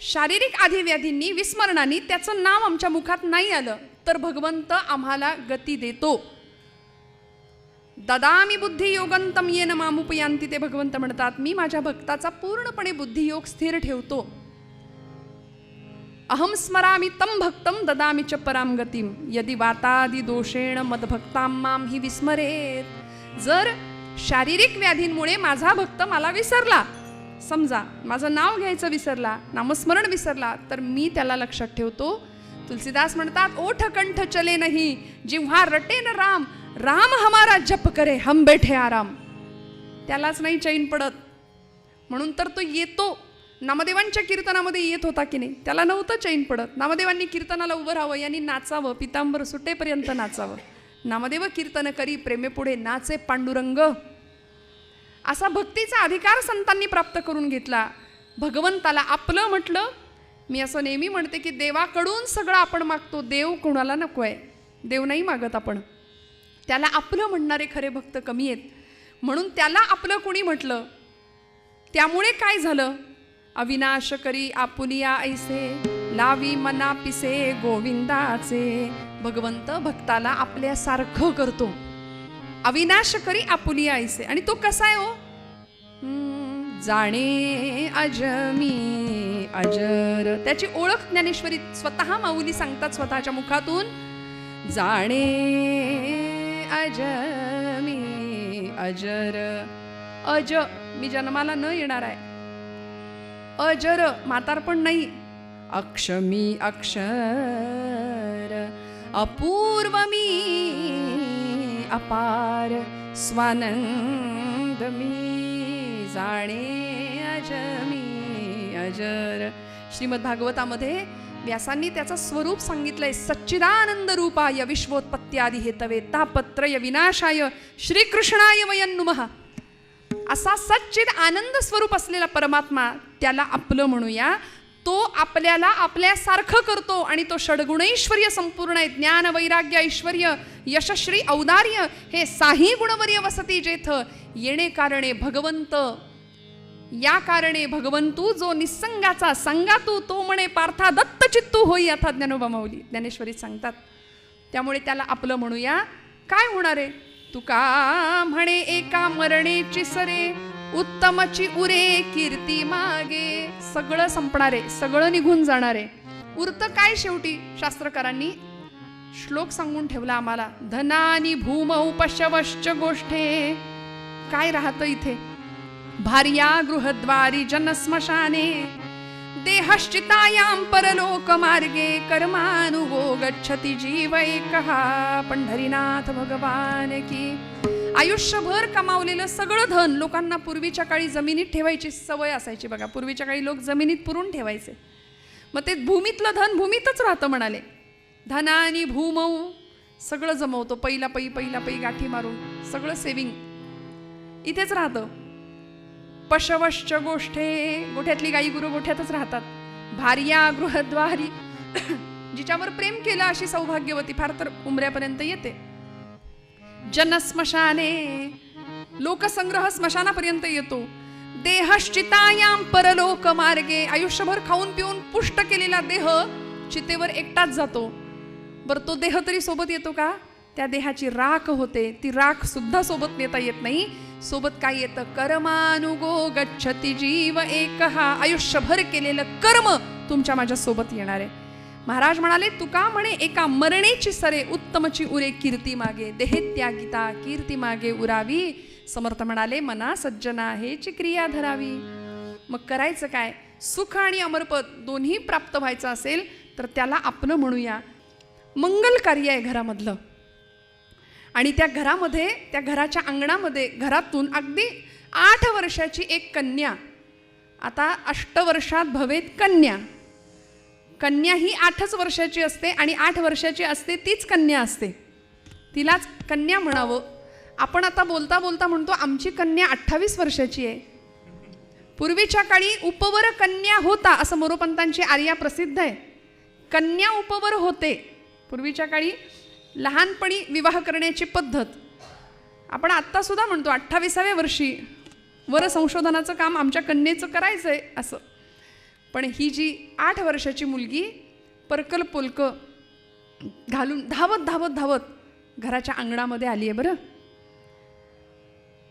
Speaker 1: शारीरिक आधिव्याधींनी विस्मरणाने त्याचं नाव आमच्या मुखात नाही आलं तर भगवंत आम्हाला गती देतो. ददामी बुद्धियोगंतम येन मामुपयांती, ते भगवंत म्हणतात, मी माझ्या भक्ताचा पूर्णपणे बुद्धियोग स्थिर ठेवतो. अहम स्मरामि तम भक्तम ददामी च पराम गतिम यदि वातादि दोषेण मदभक्ताम माम हि विस्मरेत. जर शारीरिक व्याधींमुळे माझा भक्त मला विसरला, समजा माझं नाव घ्यायचं विसरला, नामस्मरण विसरला, तर मी त्याला लक्षात ठेवतो. तुलसीदास म्हणतात, ओठ कंठ चले नाही जिव्हा रटे न राम, राम हमारा जप करे हम बैठे आराम. त्यालाच नाही चैन पडत. म्हणून तर तो येतो. नामदेवांच्या कीर्तनामध्ये येत होता की नाही, त्याला नव्हतं चैन पडत. नामदेवांनी कीर्तनाला उभं राहावं, यांनी नाचावं, पितांबर सुटेपर्यंत नाचावं. नामदेव कीर्तन करी प्रेमे पुढे नाचे पांडुरंग. असा भक्तीचा अधिकार संतांनी प्राप्त करून घेतला. भगवंताला आपलं म्हटलं. मी असं नेहमी म्हणते की देवाकडून सगळं आपण मागतो, देव कोणाला नको आहे. देव नाही मागत आपण. त्याला आपलं म्हणणारे खरे भक्त कमी आहेत. म्हणून त्याला आपलं कोणी म्हटलं, त्यामुळे काय झालं? अविनाश करी आपुलिया ऐसे लावी मना पिसे गोविंदाचे. भगवंत भक्ताला आपल्यासारखं करतो. अविनाश करी आपुलिया ऐसे. आणि तो कसा आहे हो? जाणे अजमी अजर. त्याची ओळख ज्ञानेश्वरी स्वतः माऊली सांगतात स्वतःच्या मुखातून. जाणे अजमी अजर. अज मी जन्माला न येणार आहे. अजर म्हातारपण नाही. अक्षमी अक्षर अपूर्व मी अपार स्वानंद मी. जाणे अजमी अजर. श्रीमद भागवतामध्ये व्यासांनी त्याचं स्वरूप सांगितलंय. सच्चिदानंद रूपाय विश्वोत्पत्त्यादि हेतवे तापत्रय विनाशाय श्रीकृष्णाय वयं नुमः. असा सच्चिद आनंद स्वरूप असलेला परमात्मा, त्याला आपलं म्हणूया. तो आपल्याला आपल्यासारखं करतो आणि तो षड्गुणैश्वर्य संपूर्ण आहे. ज्ञान वैराग्य ऐश्वर्य यशश्री औदार्य हे साही गुणवर्य वसती जेथ. येणे कारणे भगवंत, या कारणे भगवंतू जो निसंगाचा संगातू, तो म्हणे पार्था दत्त चित्तू होई. अथा ज्ञानोबा माऊली ज्ञानेश्वरीत सांगतात. त्यामुळे त्याला आपलं म्हणूया. काय होणार आहे? तुका म्हणे एका मरणेची सरे उत्तमची उरे कीर्ती मागे. सगळं संपणार आहे, सगळं निघून जाणार आहे. उरतं काय शेवटी? शास्त्रकारांनी श्लोक सांगून ठेवला आम्हाला. धनानी भूमौ पशवश्च गोष्ठे. काय राहतं इथे? भार्या गृहद्वारी जनस्मशाने देहश्चितायां परलोक मार्गे कर्मानुगो गच्छति जीव एकहा. पंढरीनाथ भगवान की. आयुष्यभर कमावलेलं सगळं धन लोकांना पूर्वीच्या काळी जमिनीत ठेवायची सवय असायची बघा. पूर्वीच्या काळी लोक जमिनीत पुरून ठेवायचे. मग ते भूमीतलं धन भूमीतच राहतं म्हणाले. धनानी भूमौ सगळं जमवतो. पहिला पै गाठी मारून सगळं सेविंग इथेच राहतं. पशवश्च गोष्ठे. गोठ्यातली गाई गुरु गोठ्यातच राहतात. भार्या गृहद्वारी. जिच्यावर प्रेम केलं अशी सौभाग्यवती फार तर उमऱ्यापर्यंत येते. जनस्मशाने. लोकसंग्रह स्मशानापर्यंत येतो. देहश्चितायां परलोक मार्गे. आयुष्यभर खाऊन पिऊन पुष्ट केलेला देह चितेवर एकटाच जातो. बरं तो देह तरी सोबत येतो का? त्या देहाची राख होते. ती राख सुद्धा सोबत नेता येत नाही. सोबत काय येतं? कर्मानुगो गच्छति जीव एकहा. आयुष्यभर केलेलं कर्म तुमच्या माझ्या सोबत येणार आहे. महाराज म्हणाले, तुका म्हणे एका मरणेची सरे उत्तमची उरे कीर्ती मागे. देहे त्यागिता कीर्ती मागे उरावी. समर्थ म्हणाले, मना सज्जना हेची क्रिया धरावी. मग करायचं काय? सुख आणि अमरपद दोन्ही प्राप्त व्हायचं असेल तर त्याला आपलं म्हणूया. मंगल कार्य आहे घरामधलं. आणि त्या घरामध्ये, त्या घराच्या अंगणामध्ये, घरातून अगदी 8 वर्षाची एक कन्या, आता 8 वर्षात भवेत कन्या. कन्या ही 8च वर्षाची असते आणि 8 वर्षाची असते तीच कन्या असते, तिलाच कन्या म्हणावं. आपण आता बोलता बोलता म्हणतो आमची कन्या 28 वर्षाची आहे. पूर्वीच्या काळी उपवर कन्या होता असं मोरोपंतांची आर्या प्रसिद्ध आहे. कन्या उपवर होते पूर्वीच्या काळी. लहानपणी विवाह करण्याची पद्धत आपण आत्तासुद्धा म्हणतो 28व्या वर्षी वर संशोधनाचं काम आमच्या कन्येचं करायचं आहे असं. पण ही जी 8 वर्षाची मुलगी परकल पोलक घालून धावत धावत धावत घराच्या अंगणामध्ये आली आहे बरं.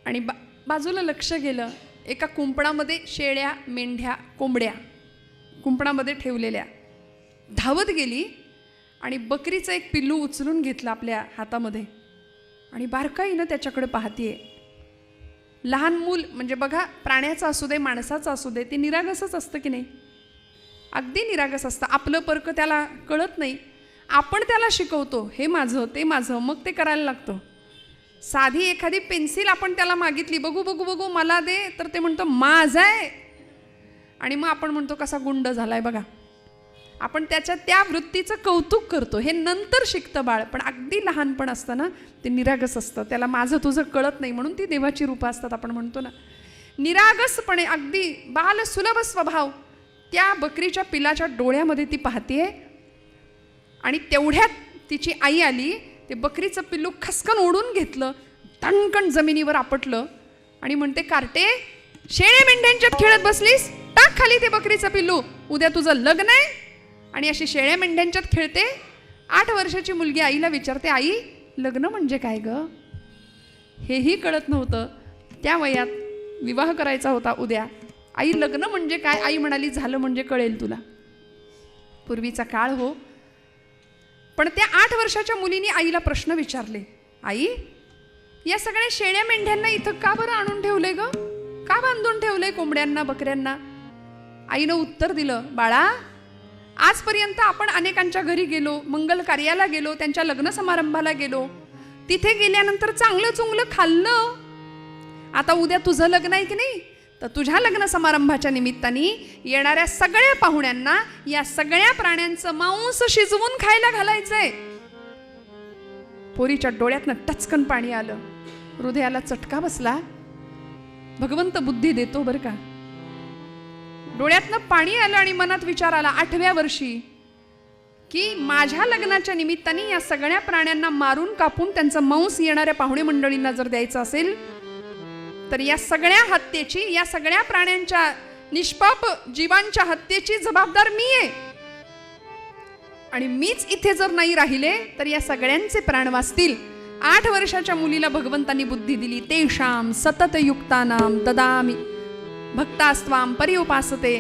Speaker 1: आणि बाजूला लक्ष गेलं, एका कुंपणामध्ये शेळ्या, मेंढ्या, कोंबड्या कुंपणामध्ये ठेवलेल्या. धावत गेली आणि बकरीचं एक पिल्लू उचलून घेतलं आपल्या हातामध्ये आणि बारकाईनं त्याच्याकडे पाहतीये. लहान मूल म्हणजे बघा, प्राण्याचं असू दे माणसाचं असू दे, ते निरागसच असतं की नाही, अगदी निरागस असतं. आपलं परक त्याला कळत नाही. आपण त्याला शिकवतो हे माझं ते माझं, मग ते करायला लागतं. साधी एखादी पेन्सिल आपण त्याला मागितली, बघू बघू बघू मला दे, तर ते म्हणतो माझं आहे. आणि मग आपण म्हणतो कसा गुंड झालाय बघा. आपण त्याच्या त्या वृत्तीचं कौतुक करतो. हे नंतर शिकतं बाळ, पण अगदी लहानपण असतं ना ते निरागस असतं, त्याला माझं तुझं कळत नाही. म्हणून ती देवाची रूपं असतात आपण म्हणतो ना. निरागसपणे अगदी बाल सुलभ स्वभाव त्या बकरीच्या पिलाच्या डोळ्यामध्ये ती पाहतीये. आणि तेवढ्यात तिची आई आली, ते बकरीचं पिल्लू खसकन ओढून घेतलं, तणकण जमिनीवर आपटलं आणि म्हणते, कार्टे शेळ्या मेंढ्यांच्यात खेळत बसलीस, टाक खाली ते बकरीचं पिल्लू, उद्या तुझं लग्न आहे. आणि अशी शेळ्या मेंढ्यांच्यात खेळते. 8 वर्षाची मुलगी आईला विचारते, आई लग्न म्हणजे काय ग? हेही कळत नव्हतं. त्या वयात विवाह करायचा होता उद्या. आई लग्न म्हणजे काय? आई म्हणाली झालं म्हणजे कळेल तुला. पूर्वीचा काळ हो. पण त्या 8 वर्षाच्या मुलीने आईला प्रश्न विचारले, आई या सगळ्या शेळ्या मेंढ्यांना इथं का बरं आणून ठेवले ग? का बांधून ठेवले कोंबड्यांना बकऱ्यांना? आईनं उत्तर दिलं, बाळा आजपर्यंत आपण अनेकांच्या घरी गेलो, मंगल कार्याला गेलो, त्यांच्या लग्न समारंभाला गेलो, तिथे गेल्यानंतर चांगलं चुंगलं खाल्लं. आता उद्या तुझं लग्न आहे की नाही, तर तुझ्या लग्न समारंभाच्या निमित्ताने येणाऱ्या सगळ्या पाहुण्यांना या सगळ्या प्राण्यांचं मांस शिजवून खायला घालायचंय. पोरीच्या डोळ्यातनं टचकन पाणी आलं, हृदयाला चटका बसला. भगवंत बुद्धी देतो बरं का. डोळ्यातनं पाणी आलं आणि मनात विचार आला 8व्या वर्षी की माझ्या लग्नाच्या निमित्ताने या सगळ्या प्राण्यांना मारून कापून त्यांचं मांस येणाऱ्या पाहुणे मंडळींना जर द्यायचं असेल तर या सगळ्या हत्येची, या सगळ्या प्राण्यांच्या निष्पाप जीवांच्या हत्येची जबाबदार मी आहे. आणि मीच इथे जर नाही राहिले तर या सगळ्यांचे प्राण वाचतील. 8 वर्षाच्या मुलीला भगवंतांनी बुद्धी दिली. तेषाम सततयुक्तानां ददामि भक्तास्त्वां पर्युपासते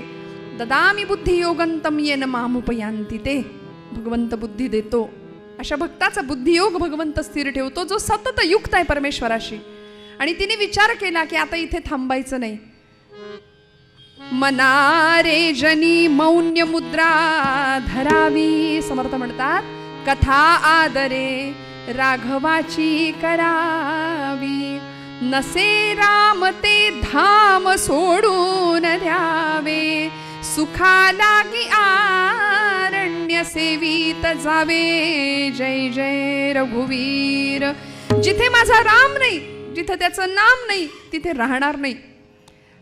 Speaker 1: ददामि बुद्धियोगंतम येन मामुपयांती. ते भगवंत बुद्धी देतो. अशा भक्ताचा बुद्धियोग भगवंत स्थिर ठेवतो जो सतत युक्त आहे परमेश्वराशी. आणि तिने विचार केला की आता इथे थांबायचं नाही. मनारे जनी मौन्य मुद्रा धरावी. समर्थ म्हणतात, कथा आदरे राघवाची करावी. नसे राम ते धाम सोडून द्यावे. सुखा लागी आरण्य सेवित जावे. जय जय रघुवीर. जिथे माझा राम नाही, जिथे त्याचं नाम नाही, तिथे राहणार नाही.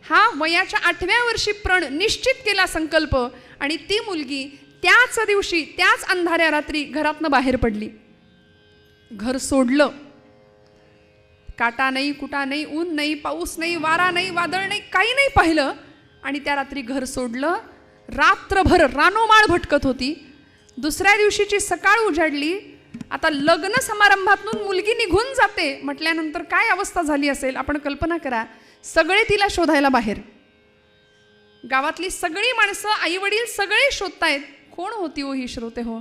Speaker 1: हा वयाच्या 8व्या वर्षी प्रण निश्चित केला संकल्प. आणि ती मुलगी त्याच दिवशी, त्याच अंधाऱ्या रात्री घरातनं बाहेर पडली. घर सोडलं. काटा नाही, कुटा नाही, ऊन नाही, पाऊस नाही, वारा नाही, वादळ नाही, काही नाही पाहिलं. आणि त्या रात्री घर सोडलं. रात्रभर रानोमाळ भटकत होती. दुसऱ्या दिवशीची सकाळ उजाडली. आता लग्न समारंभातून मुलगी निघून जाते म्हटल्यानंतर काय अवस्था झाली असेल आपण कल्पना करा. सगळे तिला शोधायला बाहेर. गावातली सगळी माणसं, आई वडील सगळे शोधतायत. कोण होती हो ही? श्रोते हो,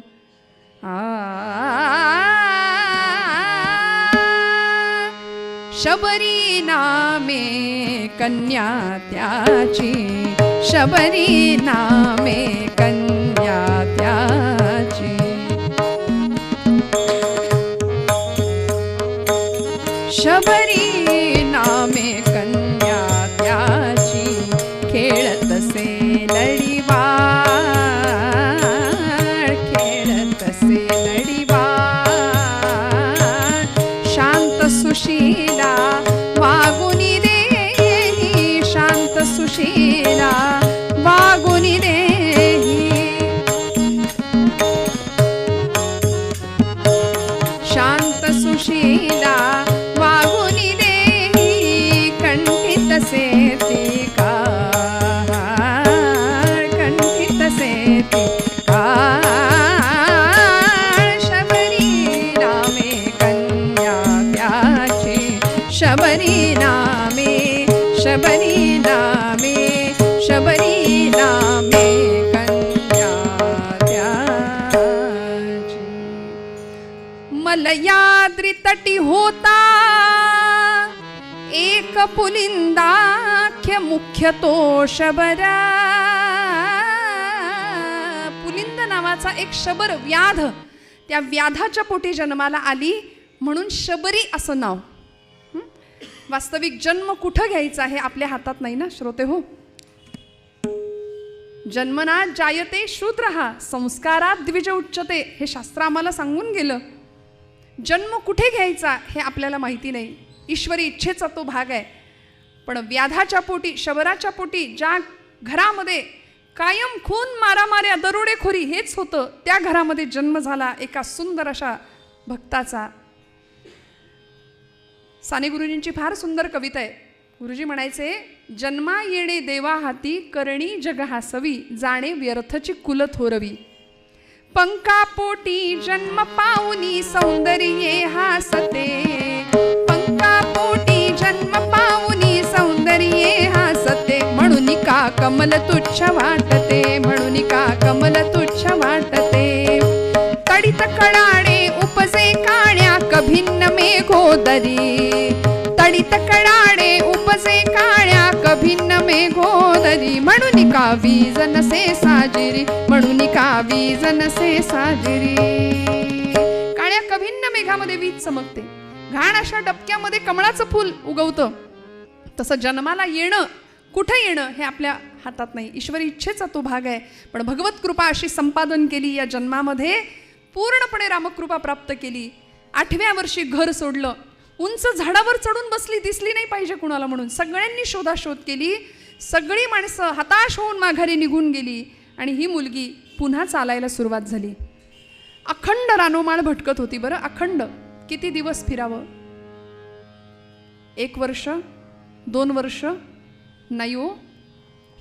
Speaker 1: शबरी नामे कन्या त्याची. शबरी नामे कन्या त्याची. शबरी नामे कन्या त्याची, खेळतसे लढीवाळ, खेळतसे लढीवाळ. शांत सुशीला वागुनी देही, शांत सुशीला वागुनी देही. शांत सुशीला वागुनी देही, कंठित सेती काळ, कंठित सेती काळ. शबरी नामे कन्या त्याची, शबरी नामे, शबरी नामे, शबरी नामे कन्या त्याची. मलयाद्री तटी होता एक पुलिंदाख्य, मुख्य तो शबरा. पुलिंद नावाचा एक शबर व्याध, त्या व्याधाच्या पोटी जन्माला आली म्हणून शबरी असं नाव. वास्तविक जन्म कुठं घ्यायचा हे आपल्या हातात नाही ना श्रोते हो. जन्मना जायते शूद्रहा संस्कारात द्विज उच्चते, हे शास्त्र आम्हाला सांगून गेलं. जन्म कुठे घ्यायचा हे आपल्याला माहिती नाही, ईश्वरी इच्छेचा तो भाग आहे. पण व्याधाच्या पोटी, शबराच्या पोटी, ज्या घरामध्ये कायम खून मारामाऱ्या दरोडेखोरी हेच होतं, त्या घरामध्ये जन्म झाला एका सुंदर अशा भक्ताचा. साने गुरुजींची फार सुंदर कविता आहे. गुरुजी म्हणायचे, जन्मा येणे देवा हाती, करणी जग हासवी, जाणे व्यर्थची कुल थोरवी. पंकापोटी जन्म पाऊनी सौंदर्ये हासते, पंकापोटी जन्म पाऊनी सौंदर्ये हासते. म्हणून का कमल तुच्छ वाटते, म्हणून का कमल तुच्छ वाटते. तडित कडाणे उपजे काण्या, कभिन्न मेघोदरी. तडित कडाणे उपजे काण्या, कभिन्न मेघोदरी. म्हणून का वीज नसे साजिरी, म्हणून का वीज नसे साजिरी. काळ्या कभिन्न मेघामध्ये वीज चमकते, घाण अशा डबक्यामध्ये कमळाचं फूल उगवतं. तसं जन्माला येणं, कुठं येणं हे आपल्या हातात नाही, ईश्वरी इच्छेचा तो भाग आहे. पण भगवत कृपा अशी संपादन केली, या जन्मामध्ये पूर्णपणे रामकृपा प्राप्त केली. 8व्या वर्षी घर सोडलं, उंच झाडावर चढून बसली, दिसली नाही पाहिजे कुणाला म्हणून. सगळ्यांनी शोधाशोध केली, सगळी माणसं हताश होऊन माघारी निघून गेली आणि ही मुलगी पुन्हा चालायला सुरुवात झाली. अखंड रानोमाळ भटकत होती. बरं, अखंड किती दिवस फिरावं? 1 वर्ष, 2 वर्ष नाही हो,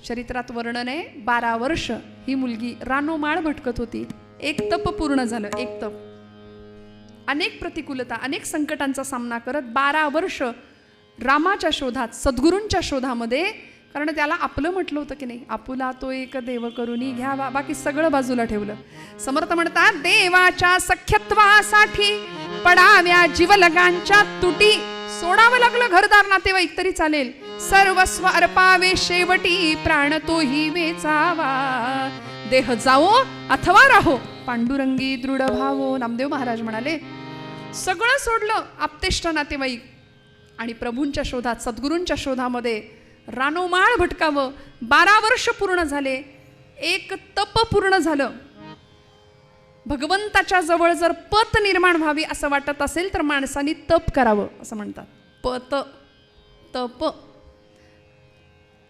Speaker 1: चरित्रात वर्णन आहे 12 वर्ष ही मुलगी रानोमाळ भटकत होती. एक तप पूर्ण झालं, एक तप. अनेक प्रतिकूलता, अनेक संकटांचा सामना करत 12 वर्ष रामाच्या शोधात, सद्गुरूंच्या शोधामध्ये. कारण त्याला आपलं म्हटलं होतं की नाही, आपुला तो एक देव करुनी घ्यावा, बाकी सगळं बाजूला ठेवलं. समर्थ म्हणतात, देवाच्या सख्यत्वासाठी पडाव्या जीवलगांच्या तुटी. सोडावं लागलं घरदार नातेवाईक तरी चालेल, सर्वस्व अर्पावे शेवटी, प्राण तोही वेचावा. देह जावो अथवा राहो, पांडुरंगी दृढ भावो. नामदेव महाराज म्हणाले, सगळं सोडलं, आप्तेष्ट नातेवाईक आणि प्रभूंच्या शोधात, सद्गुरूंच्या शोधामध्ये रानोमाळ भटकावं. 12 वर्ष पूर्ण झाले, एक तप पूर्ण झालं. भगवंताच्या जवळ जर पत निर्माण व्हावी असं वाटत असेल तर माणसाने तप करावं असं म्हणतात. पत, तप.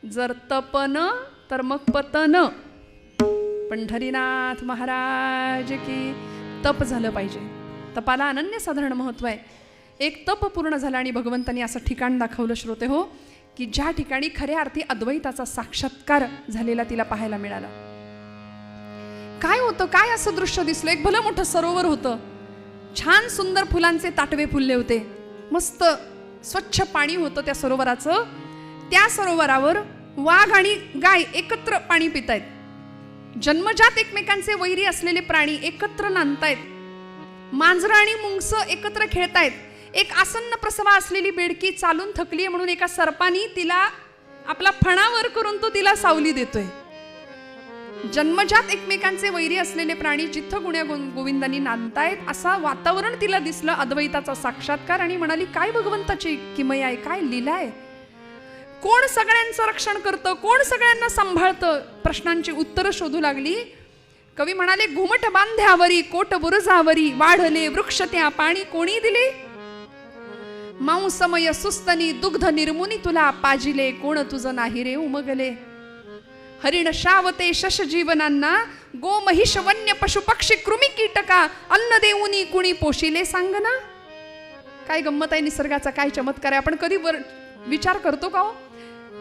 Speaker 1: जर तप न तर मग पत न. पंढरीनाथ महाराज की तप झालं पाहिजे. तपाला अनन्यसाधारण महत्व आहे. एक तप पूर्ण झालं आणि भगवंतांनी असं ठिकाण दाखवलं श्रोते हो, की ज्या ठिकाणी खऱ्या अर्थी अद्वैताचा साक्षात्कार झालेला तिला पाहायला मिळाला. काय होतं, काय असं दृश्य दिसलं? एक भलं मोठं सरोवर होतं, छान सुंदर फुलांचे ताटवे फुलले होते, मस्त स्वच्छ पाणी होतं त्या सरोवराचं. त्या सरोवरावर वाघ आणि गाय एकत्र पाणी पितायत. जन्मजात एकमेकांचे वैरी असलेले प्राणी एकत्र नांदतायत. मांजरं आणि मुंगसं एकत्र खेळतायत. एक आसन्न प्रसवा असलेली बेडकी चालून थकली म्हणून एका सर्पानी तिला आपला फणा वर करून तो तिला सावली देतोय. जन्मजात एकमेकांचे वैरी असलेले प्राणी जिथं गुण्या गोविंदांनी नांदतायत असं वातावरण तिला दिसलं, अद्वैताचा साक्षात्कार, आणि म्हणाली काय भगवंताची किमया आहे, काय लीला आहे. कोण सगळ्यांचं रक्षण करतं, कोण सगळ्यांना सांभाळतं, प्रश्नांची उत्तरं शोधू लागली. कवी म्हणाले घुमट बांध्यावरी कोट बुरजावरी वाढले वृक्ष त्या पाणी कोणी दिले. मांसमय सुस्तनी दुग्ध निर्मुनी तुला पाजिले कोण तुझं नाही रे उमगले. हरिण शावते शश जीवनांना गो महिष वन्य पशु पक्षी कृमी कीटका अन्न देऊनी कुणी पोशिले सांगना. काय गंमत आहे निसर्गाचा, काय चमत्कार आहे. आपण कधी विचार करतो का हो?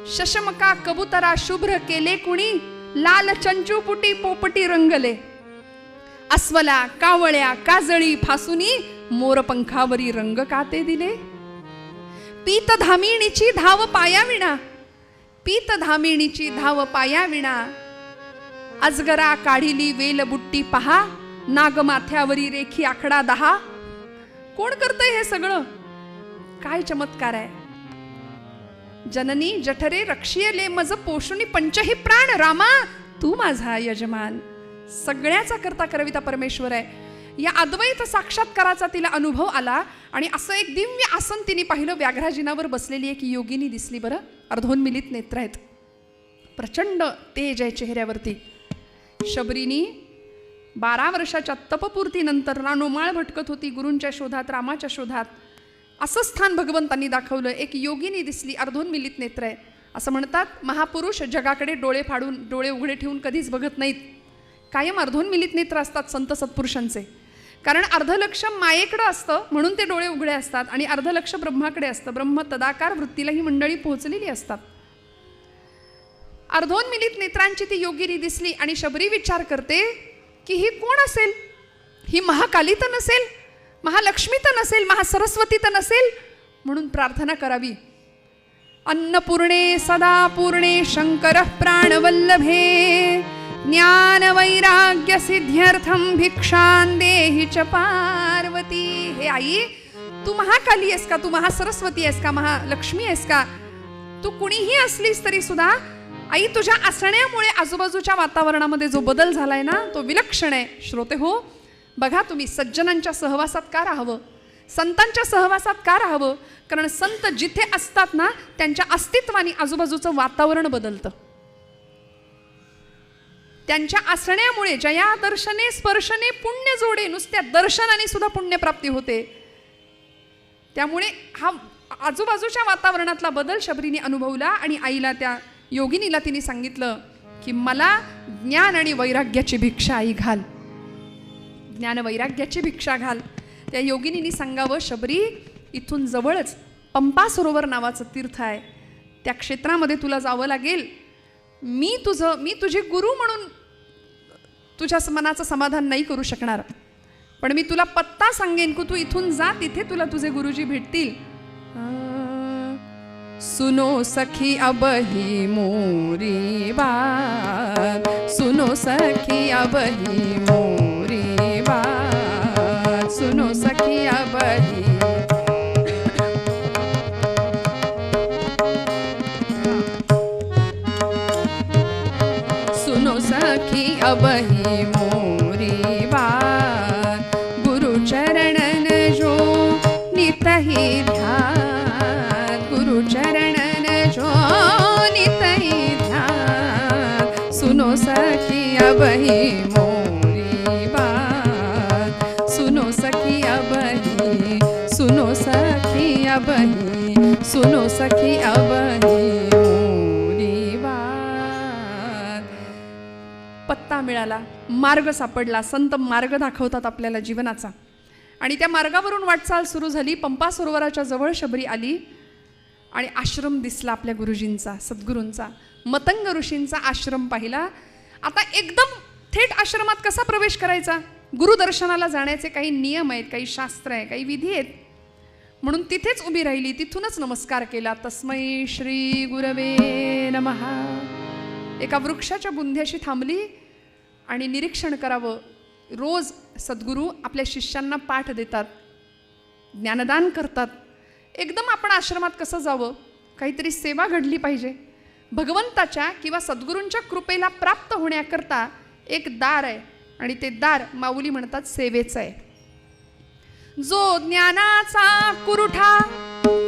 Speaker 1: शशमका कबुतरा शुभ्र केले कुणी लाल चंचुपुटी पोपटी रंगले. अस्वला कावळ्या काजळी फासुनी मोरपंखावरी रंग काते दिले. पीत धामिणीची धाव पाया विणा, पीत धामिणीची धाव पाया विणा. अजगरा काढिली वेल बुट्टी पहा नागमाथ्यावरी रेखी आखडा 10. कोण करतंय हे सगळं? काय चमत्कार आहे. जननी जठरे रक्षियले मज पोषुनी पंचही प्राण रामा तू माझा यजमान. सगळ्याचा करता करविता परमेश्वर आहे. या अद्वैत साक्षात्काराचा तिला अनुभव आला आणि असं एक दिव्य आसन तिने पाहिलं. व्याघ्राजिनावर बसलेली एक योगिनी दिसली. बरं, अर्धोन्मिलित नेत्र आहेत, प्रचंड तेज आहे चेहऱ्यावरती. शबरीनी 12 वर्षाच्या तपपूर्तीनंतर रानोमाळ भटकत होती, गुरूंच्या शोधात, रामाच्या शोधात. असं स्थान भगवंतांनी दाखवलं. एक योगिनी दिसली, अर्धोन्मिलित नेत्र आहे. असं म्हणतात महापुरुष जगाकडे डोळे फाडून, डोळे उघडे ठेवून कधीच बघत नाहीत. कायम अर्धोन्मिलित नेत्र असतात संत सत्पुरुषांचे. कारण अर्धलक्ष मायेकडे असतं म्हणून ते डोळे उघडे असतात, आणि अर्धलक्ष ब्रह्माकडे असतं. ब्रह्म तदाकार वृत्तीला ही मंडळी पोहोचलेली असतात. अर्धोन्मिलित नेत्रांची ती योगिनी दिसली आणि शबरी विचार करते की ही कोण असेल? ही महाकाली तर नसेल, महालक्ष्मी तर नसेल, महासरस्वती तर नसेल. म्हणून प्रार्थना करावी. अन्नपूर्णे सदा पूर्णे शंकर प्राणवल्लभे ज्ञान वैराग्य सिद्ध्यर्थम भिक्षां देहि च पार्वती. हे आई, तू महाकाली आहेस का, तू महासरस्वती आहेस का, महालक्ष्मी आहेस का, तू कुणीही असलीस तरी सुद्धा आई तुझ्या असण्यामुळे आजूबाजूच्या वातावरणामध्ये जो बदल झालाय ना तो विलक्षण आहे. श्रोते हो, बघा तुम्ही सज्जनांच्या सहवासात का राहावं, संतांच्या सहवासात का राहावं. कारण संत जिथे असतात ना त्यांच्या अस्तित्वाने आजूबाजूचं वातावरण बदलतं. त्यांच्या असण्यामुळे जया दर्शने स्पर्शने पुण्य जोडे, नुसत्या दर्शनाने सुद्धा पुण्यप्राप्ती होते. त्यामुळे हा आजूबाजूच्या वातावरणातला बदल शबरीने अनुभवला आणि आईला, त्या योगिनीला तिने सांगितलं की मला ज्ञान आणि वैराग्याची भिक्षा आई घाल, ज्ञान वैराग्याची भिक्षा घाल. त्या योगिनीने सांगावं, शबरी इथून जवळच पंपा सरोवर नावाचं तीर्थ आहे, त्या क्षेत्रामध्ये तुला जावं लागेल. मी तुझे गुरु म्हणून तुझ्या मनाचं समाधान नाही करू शकणार, पण मी तुला पत्ता सांगेन की तू इथून जा, तिथे तुला तुझे गुरुजी भेटतील. सुनो सखी अब ही मोरी बात, सुनो सखी अब ही मोरी बात, सुनो सखी अब ही. सुनो सखी अब ही मोरी बात, गुरु चरणन जो नित ही ध्यान, गुरु चरणन जो नित ही ध्यान. सुनो सखी अब ही मोरी बात, सुनो सखी अब ही, सुनो सखी अब ही, सुनो सखी अब ही मोरी बात. पत्ता मिळाला, मार्ग सापडला. संत मार्ग दाखवतात आपल्याला जीवनाचा, आणि त्या मार्गावरून वाटचाल सुरू झाली. पंपा सरोवराच्या जवळ शबरी आली आणि आश्रम दिसला आपल्या गुरुजींचा, सद्गुरूंचा. मतंग ऋषींचा आश्रम पाहिला. आता एकदम थेट आश्रमात कसा प्रवेश करायचा? गुरुदर्शनाला जाण्याचे काही नियम आहेत, काही शास्त्र आहे, काही विधी आहेत. म्हणून तिथेच उभी राहिली, तिथूनच नमस्कार केला. तस्मै श्री गुरवे नमः. एका वृक्षाच्या बुंध्याशी थांबली आणि निरीक्षण करावं. रोज सद्गुरू आपल्या शिष्यांना पाठ देतात, ज्ञानदान करतात. एकदम आपण आश्रमात कसं जावं? काहीतरी सेवा घडली पाहिजे. भगवंताच्या किंवा सद्गुरूंच्या कृपेला प्राप्त होण्याकरता एक दार आहे आणि ते दार माऊली म्हणतात सेवेचं आहे. जो ज्ञानाचा कुरुठा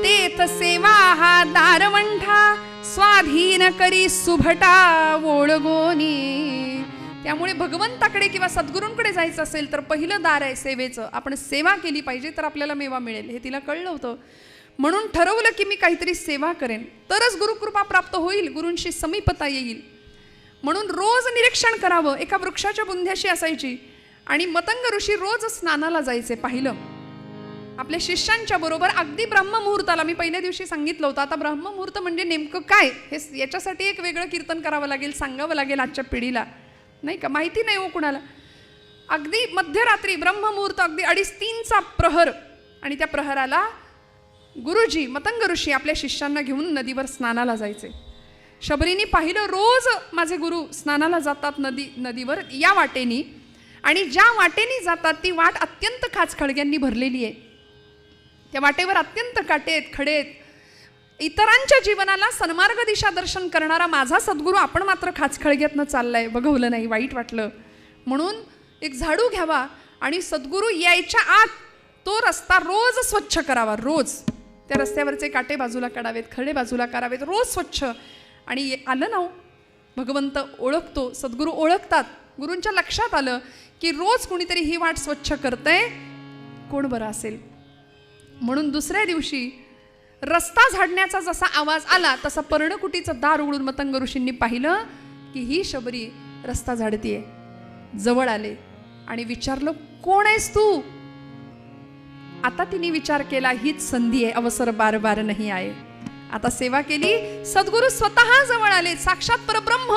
Speaker 1: तेथ सेवा हा दारवंठा स्वाधीन करी सुभटा ओळगोनी. त्यामुळे भगवंताकडे किंवा सद्गुरूंकडे जायचं असेल तर पहिलं दार आहे सेवेचं. आपण सेवा केली पाहिजे तर आपल्याला मेवा मिळेल हे तिला कळलं होतं. म्हणून ठरवलं की मी काहीतरी सेवा करेन तरच गुरुकृपा प्राप्त होईल, गुरूंशी समीपता येईल. म्हणून रोज निरीक्षण करावं. एका वृक्षाच्या बुंध्याशी असायची आणि मतंग ऋषी रोज स्नानाला जायचे. पाहिलं आपल्या शिष्यांच्या बरोबर अगदी ब्रह्ममुहूर्ताला. मी पहिल्या दिवशी सांगितलं होतं. आता ब्रह्ममुहूर्त म्हणजे नेमकं काय हे याच्यासाठी एक वेगळं कीर्तन करावं लागेल, सांगावं लागेल आजच्या पिढीला, नाही का? माहिती नाही हो कुणाला. अगदी मध्यरात्री ब्रह्ममुहूर्त, अगदी 2:30चा प्रहर. आणि त्या प्रहराला गुरुजी मतंग ऋषी आपल्या शिष्यांना घेऊन नदीवर स्नानाला जायचे. शबरीने पाहिलं रोज माझे गुरु स्नानाला जातात नदीवर या वाटेनी, आणि ज्या वाटेनी जातात ती वाट अत्यंत खाचखळग्यांनी भरलेली आहे. त्या वाटेवर अत्यंत काटे आहेत, खडे आहेत. इतरांच्या जीवनाला सन्मार्ग दिशा दर्शन करणारा माझा सद्गुरू आपण मात्र खाचखळग्यातनं चाललाय. बघवलं नाही, वाईट वाटलं. म्हणून एक झाडू घ्यावा आणि सद्गुरू यायच्या आत तो रस्ता रोज स्वच्छ करावा. रोज त्या रस्त्यावरचे काटे बाजूला काढावेत, खडे बाजूला करावेत, रोज स्वच्छ. आणि आलं ना, भगवंत ओळखतो, सद्गुरू ओळखतात. गुरूंच्या लक्षात आलं की रोज कुणीतरी ही वाट स्वच्छ करतंय, कोण बरं असेल. म्हणून दुसऱ्या दिवशी रस्ता झाडण्याचा जसा आवाज आला तसा पर्णकुटीचं दार उघडून मतंग ऋषींनी पाहिलं की ही शबरी रस्ता झाडतीये. जवळ आले आणि विचारलं, कोण आहेस तू? आता तिने विचार केला, हीच संधी आहे, अवसर बार बार नाही आहे. आता सेवा केली. सद्गुरू स्वतः जवळ आले, साक्षात परब्रह्म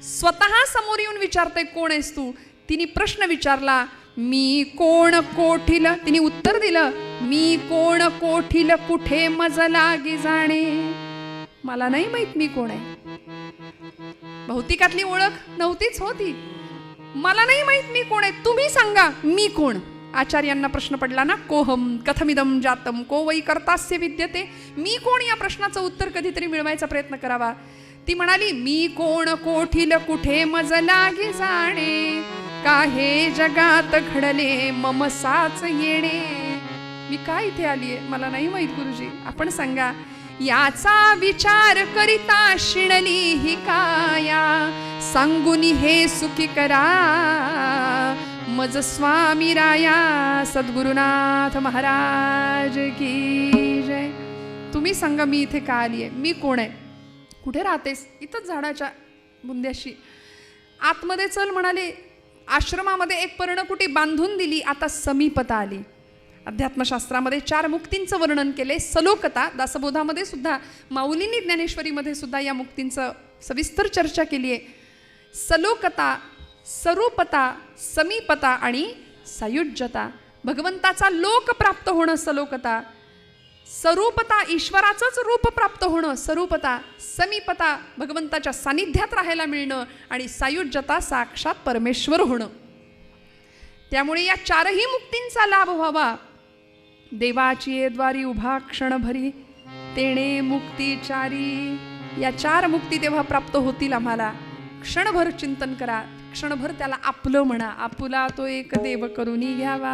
Speaker 1: स्वतः समोर येऊन विचारते, कोण आहेस तू? तिने प्रश्न विचारला, मी कोण कोठील? तिने उत्तर दिलं, मी कोण कोठील कुठे मज लागी जाणे. मला नाही माहित मी कोण आहे. भौतिकातली ओळख नव्हतीच होती. मला नाही माहित मी कोण आहे, तुम्ही सांगा मी कोण. आचार्यांना प्रश्न पडला ना, कोहम कथमिदम जातम को वै कर्तास्य विद्यते. मी कोण या प्रश्नाचं उत्तर कधीतरी मिळवायचा प्रयत्न करावा. ती म्हणाली, मी कोण कोठील कुठे मज लागी जाणे, काहे जगात घडले मम साच येणे. मी काय इथे आलीये मला नाही माहित गुरुजी, आपण सांगा. याचा विचार करिता शिणली ही काया, सांगुनी हे सुखी करा मज स्वामी राया. सद्गुरुनाथ महाराज की जय. तुम्ही सांगा मी इथे का आलीये, मी कोण आहे, कुठे राहतेस? इथंच झाडाच्या बुंद्याशी. आतमध्ये चल म्हणाले. आश्रमामध्ये एक पर्णकुटी बांधून दिली. आता समीपता आली. अध्यात्मशास्त्रामध्ये 4 मुक्तींचं वर्णन केले. सलोकता, दासबोधामध्ये सुद्धा, माऊलींनी ज्ञानेश्वरीमध्ये सुद्धा या मुक्तींचं सविस्तर चर्चा केली आहे. सलोकता, सरूपता, समीपता आणि सायुज्यता. भगवंताचा लोक प्राप्त होणं सलोकता. सरूपता, ईश्वराचंच रूप प्राप्त होणं सरूपता. समीपता, भगवंताच्या सानिध्यात राहायला मिळणं. आणि सायुज्यता, साक्षात परमेश्वर होणं. त्यामुळे या 4ही मुक्तींचा लाभ व्हावा. देवाची द्वारी उभा क्षणभरी तेणे मुक्तीचारी. या 4 मुक्ती तेव्हा प्राप्त होतील आम्हाला. क्षणभर चिंतन करा, क्षणभर त्याला आपलं म्हणा. आपुला तो एक देव करूनी घ्यावा.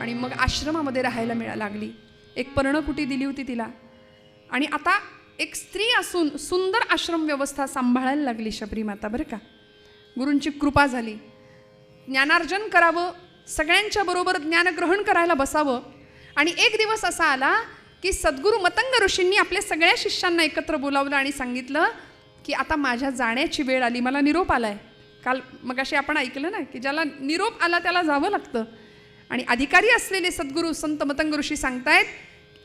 Speaker 1: आणि मग आश्रमामध्ये राहायला लागली. एक पर्णकुटी दिली होती तिला. आणि आता एक स्त्री असून सुंदर आश्रम व्यवस्था सांभाळायला लागली शबरी माता. बरं का, गुरूंची कृपा झाली. ज्ञानार्जन करावं, सगळ्यांच्या बरोबर ज्ञानग्रहण करायला बसावं. आणि एक दिवस असा आला की सद्गुरू मतंग ऋषींनी आपल्या सगळ्या शिष्यांना एकत्र बोलावलं आणि सांगितलं की आता माझ्या जाण्याची वेळ आली. मला निरोप आलाय. काल मगाशी आपण ऐकलं ना की ज्याला निरोप आला त्याला जावं लागतं. आणि अधिकारी असलेले सद्गुरू संत मतंग ऋषी सांगतायत,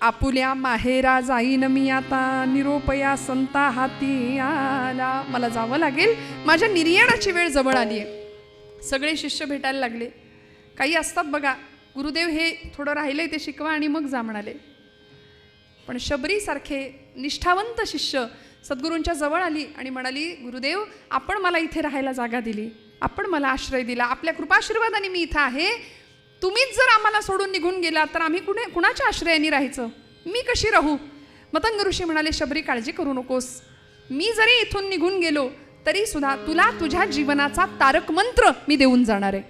Speaker 1: आपुल्या माहेरा जाईन मी आता, निरोपया संता हाती आला. मला जावं लागेल, माझ्या निर्याणाची वेळ जवळ आली आहे. सगळे शिष्य भेटायला लागले. काही असतात बघा, गुरुदेव हे थोडं राहिलंय ते शिकवा आणि मग जा म्हणाले. पण शबरीसारखे निष्ठावंत शिष्य सद्गुरूंच्या जवळ आली आणि म्हणाली, गुरुदेव आपण मला इथे राहायला जागा दिली, आपण मला आश्रय दिला, आपल्या कृपाशीर्वादाने मी इथं आहे. तुम्हीच जर आम्हाला सोडून निघून गेला तर आम्ही कुणाच्या आश्रयाने राहायचं? मी कशी राहू? मतंग ऋषी म्हणाले, शबरी काळजी करू नकोस, मी जरी इथून निघून गेलो तरी सुद्धा तुला तुझ्या जीवनाचा तारक मंत्र मी देऊन जाणार आहे,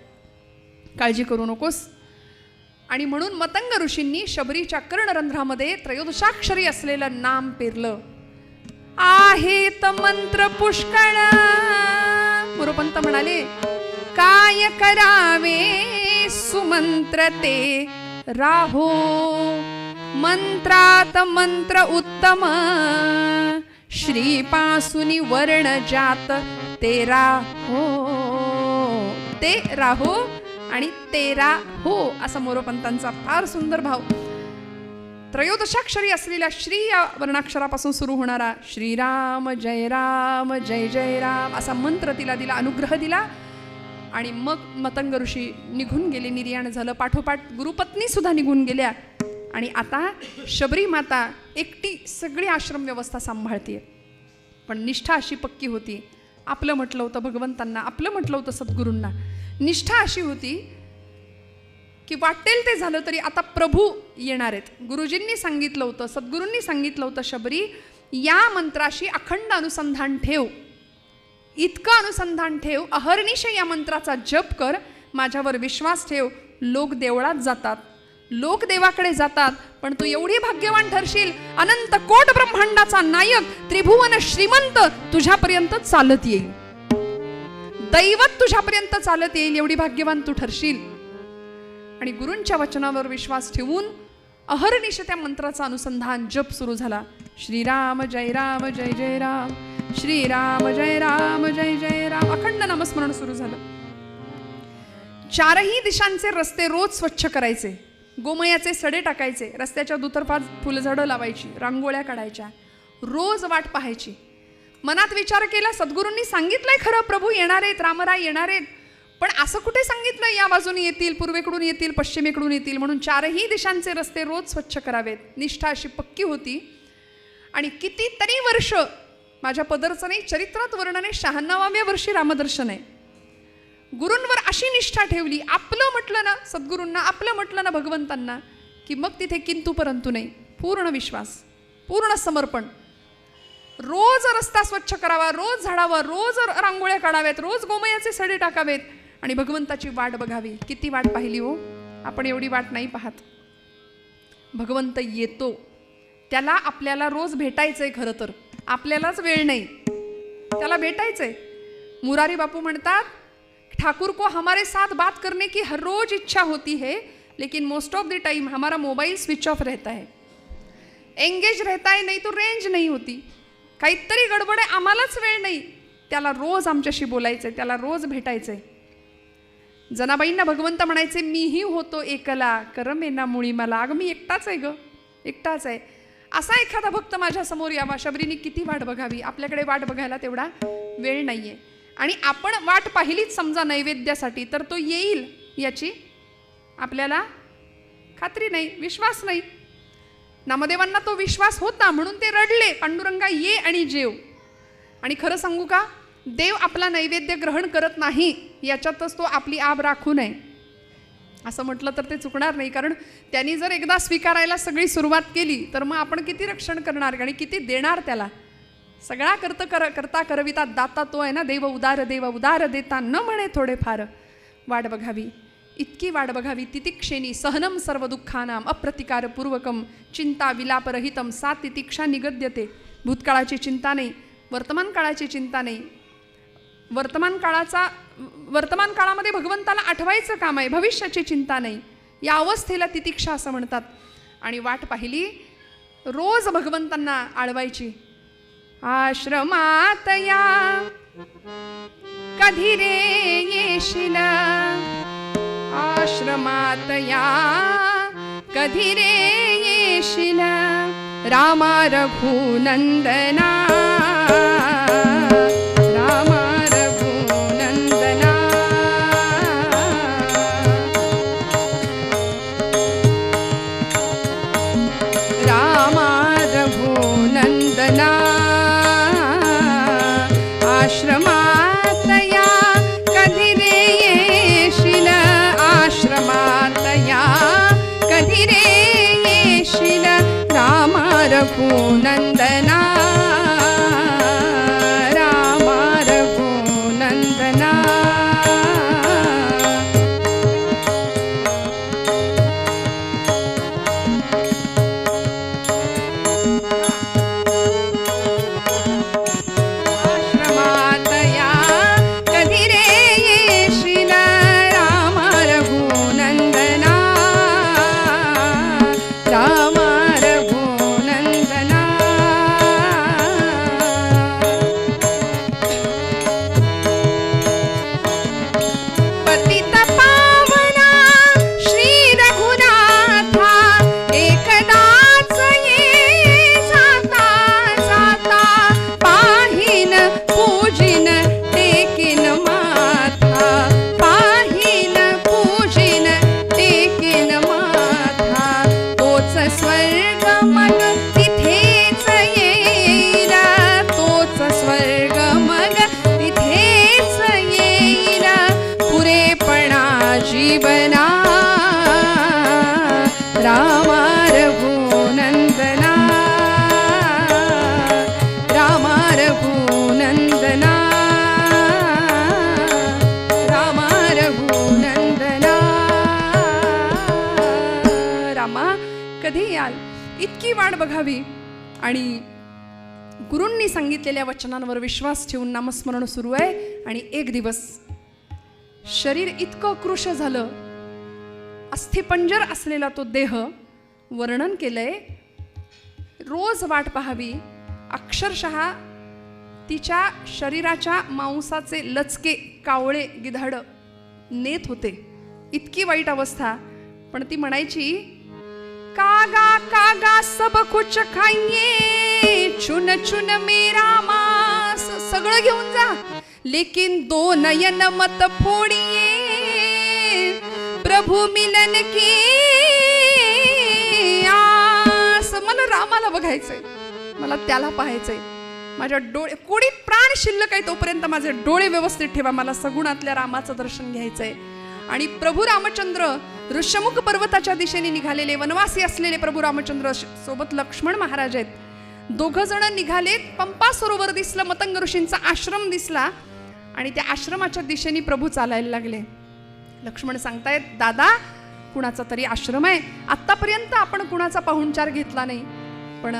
Speaker 1: काळजी करू नकोस. आणि म्हणून मतंग ऋषींनी शबरीच्या कर्णरंध्रामध्ये त्रयोदशाक्षरी असलेलं नाम पेरलं. आहेत मंत्र पुष्कळ, मोरोपंत म्हणाले, काय करावे सुमंत्र ते राहो, मंत्रात मंत्र उत्तम, श्रीपासुनी वर्ण जात ते राहो, ते राहो आणि तेरा हो, असा मोरोपंतांचा फार सुंदर भाव. त्रयोदशाक्षरी असलेल्या श्री या वर्णाक्षरापासून सुरू होणारा श्रीराम जय राम जय जय राम असा मंत्र तिला दिला, अनुग्रह दिला. आणि मग मतंग ऋषी निघून गेले, निर्याण झालं. पाठोपाठ गुरुपत्नी सुद्धा निघून गेल्या. आणि आता शबरी माता एकटी सगळी आश्रम व्यवस्था सांभाळतीये. पण निष्ठा अशी पक्की होती, आपलं म्हटलं होतं भगवंतांना, आपलं म्हटलं होतं सद्गुरूंना. निष्ठा अशी होती की वाटेल ते झालं तरी आता प्रभू येणार आहेत. गुरुजींनी सांगितलं होतं, सद्गुरूंनी सांगितलं होतं, शबरी या मंत्राशी अखंड अनुसंधान ठेव, इतकं अनुसंधान ठेव, अहर्निश या मंत्राचा जप कर, माझ्यावर विश्वास ठेव. लोक देवळात जातात, लोक देवाकडे जातात, पण तू एवढी भाग्यवान ठरशील, अनंत कोट ब्रह्मांडाचा नायक, त्रिभुवन श्रीमंत तुझ्यापर्यंत चालत येईल, दैवत तुझ्यापर्यंत चालत येईल, एवढी भाग्यवान तू ठरशील. आणि गुरूंच्या वचनावर विश्वास ठेवून अहर्निश त्या मंत्राचा अनुसंधान जप सुरू झाला. श्रीराम जय राम जय जय राम, श्रीराम जय राम जय जय राम, अखंड नामस्मरण सुरू झालं. चारही दिशांचे रस्ते रोज स्वच्छ करायचे, गोमयाचे सडे टाकायचे, रस्त्याच्या दुतर्फा फुलझाडं लावायची, रांगोळ्या काढायच्या, रोज वाट पाहायची. मनात विचार केला, सद्गुरूंनी सांगितलंय खरं, प्रभू येणार आहेत, रामराय येणार आहेत, पण असं कुठे सांगितलं या बाजूने येतील, पूर्वेकडून येतील, पश्चिमेकडून येतील, म्हणून चारही दिशांचे रस्ते रोज स्वच्छ करावेत. निष्ठा अशी पक्की होती. आणि कितीतरी वर्ष माझ्या पदरचं नाही, चरित्रात वर्णन आहे, 96व्या वर्षी रामदर्शन आहे. गुरूंवर अशी निष्ठा ठेवली, आपलं म्हटलं ना सद्गुरूंना, आपलं म्हटलं ना भगवंतांना, की मग तिथे किंतु परंतु नाही, पूर्ण विश्वास, पूर्ण समर्पण. रोज रस्ता स्वच्छ करावा, रोज झाडावा, रोज रांगोळ्या काढाव्यात, रोज गोमयाचे सडे टाकावेत आणि भगवंताची वाट बघावी. किती वाट पाहिली हो आपण, एवढी वाट नाही पाहत. भगवंत येतो, त्याला आपल्याला रोज भेटायचंय. खरं तर आपल्यालाच वेळ नाही, त्याला भेटायचंय. मुरारी बापू म्हणतात, ठाकुर को हमारे साथ बात करने की हर रोज इच्छा होती है, लेकिन मोस्ट ऑफ द टाइम हमारा मोबाइल स्विच ऑफ रहता है, एंगेज रहता है, नहीं तो रेंज नहीं होती. काहीतरी गडबड आहे, आम्हालाच वेळ नाही. त्याला रोज आमच्याशी बोलायचंय, त्याला रोज भेटायचंय. जनाबाईंना भगवंत म्हणायचे, मीही होतो एकला, करमेना मुळी मला. अगं मी एकटाच आहे ग, एकटाच आहे. असा एखादा भक्त माझ्या समोर यावा. शबरीने किती वाट बघावी, आपल्याकडे वाट बघायला तेवढा वेळ नाहीये. आणि आपण वाट पाहिलीच समजा नैवेद्यासाठी, तर तो येईल याची आपल्याला खात्री नाही, विश्वास नाही. नामदेवांना तो विश्वास होता, म्हणून ते रडले, पांडुरंगा ये आणि जेव. आणि खरं सांगू का, देव आपला नैवेद्य ग्रहण करत नाही याच्यातच तो आपली आब राखू नये असं म्हटलं तर ते चुकणार नाही. कारण त्यांनी जर एकदा स्वीकारायला सगळी सुरुवात केली तर मग आपण किती रक्षण करणार आणि किती देणार त्याला. सगळा करता करविता दाता तो आहे ना. देव उदार देता न म्हणे थोडेफार. वाट बघावी, इतकी वाट बघावी. तितिक्षेनी सहनम सर्व दुःखानाम अप्रतिकारपूर्वकम चिंता विलापरहितम. सा तितिक्षा निगद्यते. भूतकाळाची चिंता नाही, वर्तमान काळाची चिंता नाही. वर्तमान काळामध्ये भगवंताला आठवायचं काम आहे, भविष्याची चिंता नाही. या अवस्थेला तितिक्षा असं म्हणतात. आणि वाट पाहिली, रोज भगवंतांना आळवायची. आश्रमात या कधी रे येशील, आश्रमात या कधी रे येशील, रामा रघुनंदना, रामा रघुनंदना. रामा रघुनंदना. आश्रमात या कधी रे येशील, आश्रमात या कधी रे येशील, रामा रघुनंदना रामा रघुनंदना आश्रमातया कधी रे येशील रामा रघुनंदना रामा रघुनंदना पतित पावना श्री रघुनाथा एकदाच ये जाता जाता पाहिन पूजिन टेकिन माथा पाहिन पूजिन टेकिन माथा तोच स्वर्ग मग तिथेच येईल तोच स्वर्ग मग तिथेच येईल पुरेपणा जीवना रामा रघुनंदना रामा रघुनंदना रामा रघुनंदना रामा कधी याल इतकी वाट बघावी आणि गुरूंनी सांगितलेल्या वचनांवर विश्वास ठेवून नामस्मरण सुरू आहे. आणि एक दिवस शरीर इतकं कृश झालं, अस्थिपंजर असलेला तो देह वर्णन केलंय. रोज वाट पाहावी, अक्षरशः तिच्या शरीराच्या मांसाचे लचके कावळे गिधाड नेत होते. इतकी वाईट अवस्था. पण ती म्हणायची, कागा कागा सब कुछ खाइये चुन चुन मेरा मांस, सगळं घेऊन जा लेकिन दो नयन मत फोड़िए प्रभु मिलन की आस. मला रामाला बघायचंय, मला त्याला पाहायचंय. माझ्या डोळे कोडीत प्राण शिल्लक आहे तोपर्यंत माझे डोळे व्यवस्थित ठेवा, मला सगुणातल्या रामाचं दर्शन घ्यायचंय. आणि प्रभू रामचंद्र ऋष्यमुख पर्वताच्या दिशेने निघालेले, वनवासी असलेले प्रभू रामचंद्र सोबत लक्ष्मण महाराज आहेत. दोघ जण निघालेत. पंपा सरोवर दिसलं, मतंग ऋषींचा आश्रम दिसला आणि त्या आश्रमाच्या दिशेने प्रभू चालायला लागले. लक्ष्मण सांगतायत, दादा कुणाचा तरी आश्रम आहे, आतापर्यंत आपण कुणाचा पाहुणचार घेतला नाही, पण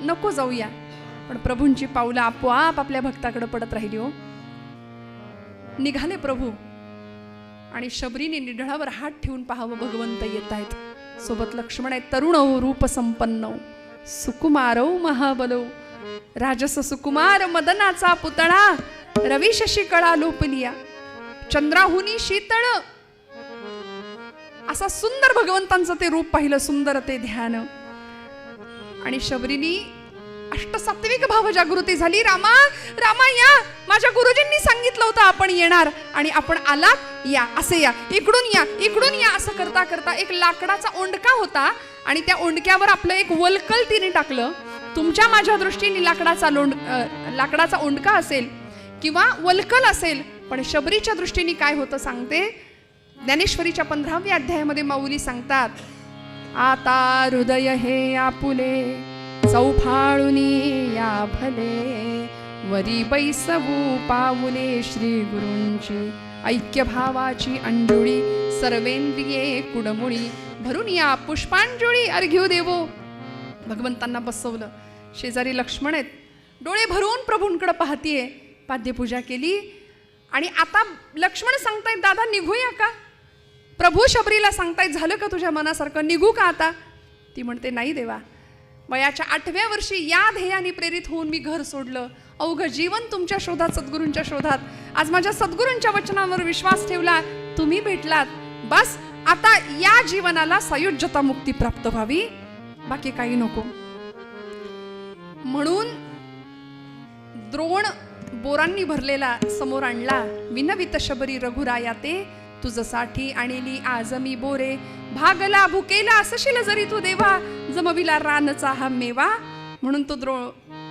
Speaker 1: नको जाऊया. पण प्रभूंची पावलं आपोआप आपल्या भक्ताकडे पडत राहिली. हो, निघाले प्रभू आणि शबरीने निढळावर हात ठेवून पाहावं, भगवंत येत आहेत. सोबत लक्ष्मण आहेत. तरुण रूप संपन्न सुकुमारौ महाबलो राजस सुकुमार मदनाचा पुतळा रवी शशी कळा लोपलिया चंद्राहुनी शीतळ. असा सुंदर भगवंतांचं ते रूप पाहिलं, सुंदर ते ध्यान. आणि शबरीनी अष्टसात्विक भाव जागृती झाली. रामा रामा या, माझ्या गुरुजींनी सांगितलं होतं आपण येणार आणि आपण आलात, या असे या, इकडून या इकडून या. असं करता करता एक लाकडाचा ओंडका होता आणि त्या ओंडक्यावर आपलं एक वलकल तिने टाकलं. तुमच्या माझ्या दृष्टीने लाकडाचा ओंडका असेल किंवा वलकल असेल, पण शबरीच्या दृष्टीने काय होतं सांगते. ज्ञानेश्वरीच्या 15व्या अध्यायामध्ये माऊली सांगतात, आता हृदय हे आपुले चौफाळुनी या भले वरी बैसवू पाऊले श्री गुरूंची ऐक्य भावाची अंजुळी सर्वेंद्रिये कुडमुळी भरून या पुष्पांजुळी अर्घ्यू देवो. भगवंतांना बसवलं. शेजारी लक्ष्मण आहेत, डोळे भरून प्रभूंकडे पाहतीये. पाद्यपूजा केली आणि आता लक्ष्मण सांगतायत, दादा निघूया का. प्रभू शबरीला सांगतायत, झालं का तुझ्या मनासारखं, निघू का आता. ती म्हणते, नाही देवा, वयाच्या 8व्या वर्षी या ध्येयाने प्रेरित होऊन मी घर सोडलं. अवघं जीवन तुमच्या शोधात, सद्गुरूंच्या शोधात. आज माझ्या सद्गुरूंच्या वचनांवर विश्वास ठेवला, तुम्ही भेटलात. बस आता या जीवनाला सायुज्यता मुक्ती प्राप्त व्हावी, बाकी काही नको. म्हणून द्रोण बोरांनी भरलेला समोर आणला. विनवित शबरी रघुराया ते तुझसाठी आणली आज मी बोरे. भागला भुकेला असशील जरी तू देवा, जमविला रानचा हा मेवा. म्हणून तो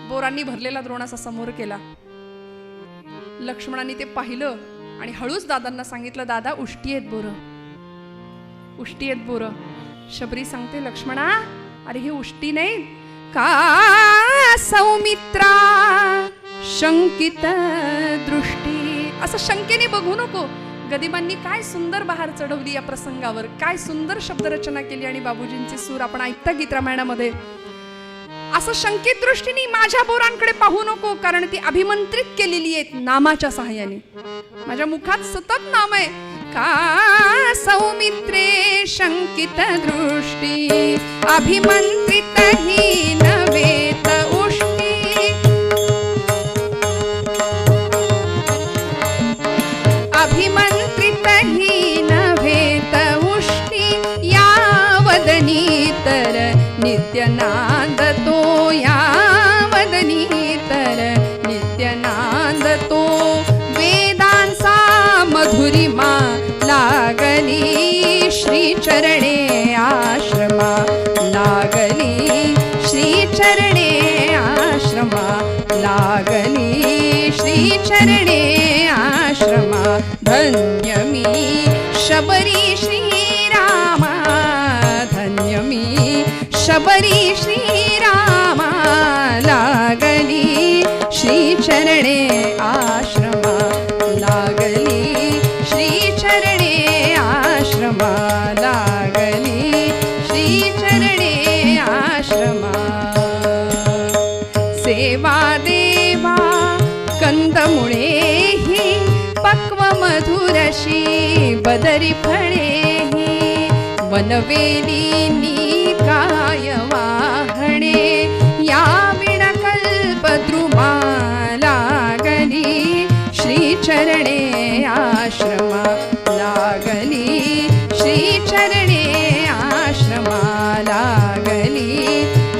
Speaker 1: बोरांनी भरलेला द्रोणाचा समोर केला. लक्ष्मणाने ते पाहिलं आणि हळूच दादांना सांगितलं, दादा उष्टी आहेत बोर, उष्टी आहेत बोर. शबरी सांगते, लक्ष्मणा अरे हे उष्टी नाही, का सौमित्रा शंकित दृष्टी. असं शंकेने बघू नको. गदिमांनी काय सुंदर बहार चढवली या प्रसंगावर, काय सुंदर शब्दरचना केली आणि बाबूजींचे सूर आपण ऐकता गीत रामायणामध्ये. असं शंकित दृष्टीने माझ्या बोरांकडे पाहू नको, कारण ती अभिमंत्रित केलेली आहेत नामाच्या सहाय्याने. माझ्या मुखात सतत नाम आहे. का सौमित्रे शंकित दृष्टी अभिमंत्रित ही नवेत उष्टी. अभिमंत्रित ही नवेत उष्टी. या वदनी तर नित्यनाद तो. या वदनी तर नित्यनाद तो. वेदांचा मधुरिमा लागली श्री चरणे आश्रमा. लागली श्री चरणे आश्रमा. लागली श्री चरणे आश्रमा. धन्य मी शबरी श्रीरामा. धन्य मी शबरी श्रीरामा. लागली श्री चरणे आश्रमा. लागली श्री चरणे आश्रमा. लागली श्री चरणे आश्रमा. सेवा देवा कंदमुळे ही पक्व मधुरशी बदरी फळे ही. वनवेली काय वाहणे या विणकल्प द्रुमा. लागली श्री चरणे आश्रमा. लागली श्री चरणे आश्रमा. लागली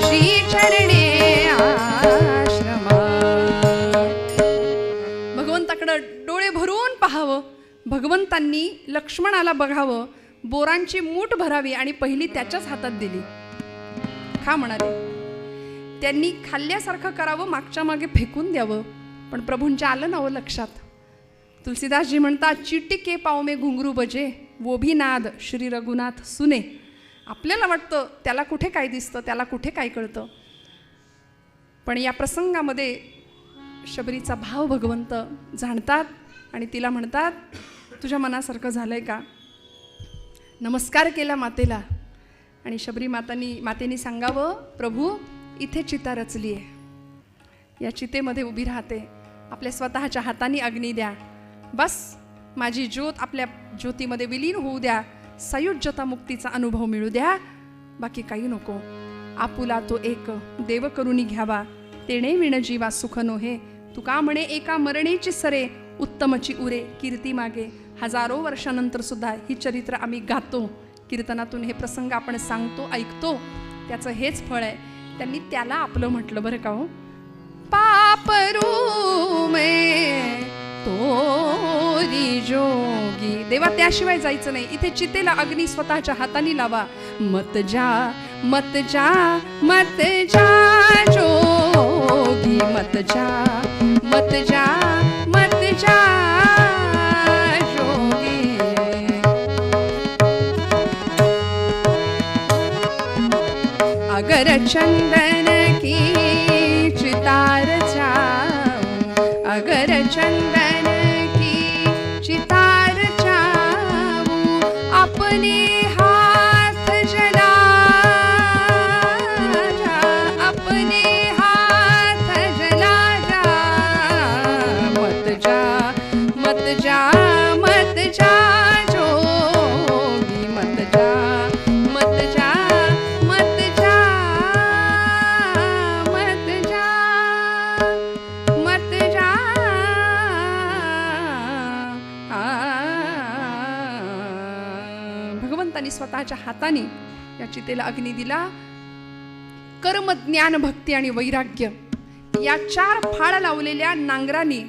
Speaker 1: श्री चरणे आश्रमा. भगवंताकडे डोळे भरून पाहावं. भगवंतांनी लक्ष्मणाला बघावं. बोरांची मूठ भरावी आणि पहिली त्याच्याच हातात दिली. खा म्हणाले. त्यांनी खाल्ल्यासारखं करावं, मागच्या मागे फेकून द्यावं. पण प्रभूंच्या आलं ना लक्षात. तुलसीदासजी म्हणतात, चिटिके पाव में घुंगरू बजे वो भी नाद श्री रघुनाथ सुने. आपल्याला वाटतं त्याला कुठे काय दिसतं, त्याला कुठे काय कळतं. पण या प्रसंगामध्ये शबरीचा भाव भगवंत जाणतात आणि तिला म्हणतात, तुझ्या मनासारखं झालंय का. नमस्कार केला मातेला आणि शबरी मातेने सांगावं, प्रभू इथे चिता रचली आहे. या चितेमध्ये उभी राहते. आपल्या स्वतःच्या हाताने अग्नी द्या. बस माझी ज्योत आपल्या ज्योतीमध्ये विलीन होऊ द्या. संयुज्यता मुक्तीचा अनुभव मिळू द्या. बाकी काही नको. आपुला तो एक देव करुनी घ्यावा. तेणे विण जीवा सुख नोहे. तुका म्हणे एका मरणेची सरे उत्तमची उरे कीर्ती मागे. हजारो वर्षानंतर सुद्धा ही चरित्र आम्ही गातो. कीर्तनातून हे प्रसंग आपण सांगतो, ऐकतो. त्याचं हेच फळ आहे. त्यांनी त्याला आपलं म्हटलं बरं का हो. पापरू में तोरी जोगी. देवा त्याशिवाय जायचं नाही. इथे चितेला अग्नी स्वतःच्या हाताने लावा. मत जा मत जा मत जा जोगी. मत जा मत जा मत जा जोगी. अगर चंदन की चितार जाऊं. अगर चंदन की चितार जाऊं. अपने हाथ जला जा. अपने हाथ जला जा. मत जा मत जा मत जा जोगी. मत जा मत जा मत जा मत जा मत जा. भगवंतानी स्वतःच्या हाताने या चितेला अग्नी दिला. कर्म ज्ञान भक्ती आणि वैराग्य या 4 फाळ लावलेल्या नांगरांनी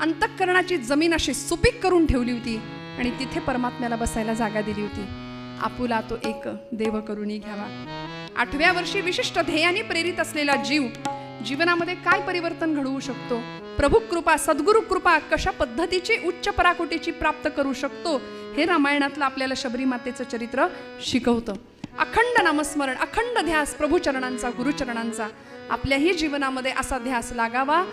Speaker 1: अंतःकरणाची जमीन अशी सुपीक करून ठेवली होती आणि तिथे परमात्म्याला बसायला जागा दिली होती. आपुला तो एक देव करुनी घ्यावा. 8व्या वर्षी विशिष्ट ध्येयाने प्रेरित असलेला जीव जीवनामध्ये काय परिवर्तन घडवू शकतो, प्रभू कृपा सद्गुरु कृपा कशा पद्धतीची उच्च पराकोटीची प्राप्त करू शकतो, हे रामायणातलं आपल्याला शबरी मातेचं चरित्र शिकवतं. अखंड नामस्मरण, अखंड ध्यास प्रभुचरणांचा, गुरुचरणांचा आपल्याही जीवनामध्ये असा ध्यास लागावा.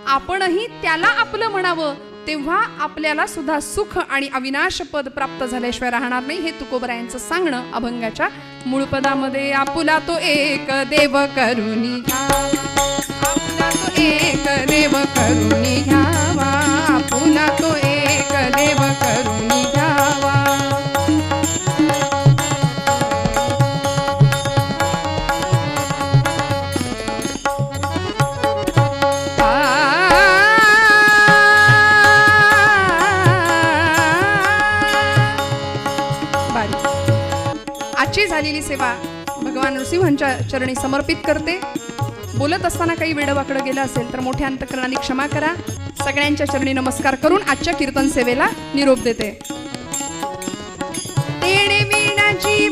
Speaker 1: आपणही त्याला आपलं म्हणावं, तेव्हा आपल्याला सुद्धा सुख आणि अविनाश पद प्राप्त झाल्याशिवाय राहणार नाही. हे तुकोबरायांचं सांगणं अभंगाच्या मूळ पदामध्ये. आपुला तो एक देव करुणी घ्यावा, आपुला तो एक देव करुणी घ्यावा, आपुला तो एक देव करुणी घ्यावा. आजची झालेली सेवा भगवान नृसिंहांच्या चरणी समर्पित करते. बोलत असताना काही वेडवाकडं गेलं असेल तर मोठ्या अंतकरणाने क्षमा करा. सगळ्यांच्या चरणी नमस्कार करून आजच्या कीर्तन सेवेला निरोप देते. तेणे वीणाची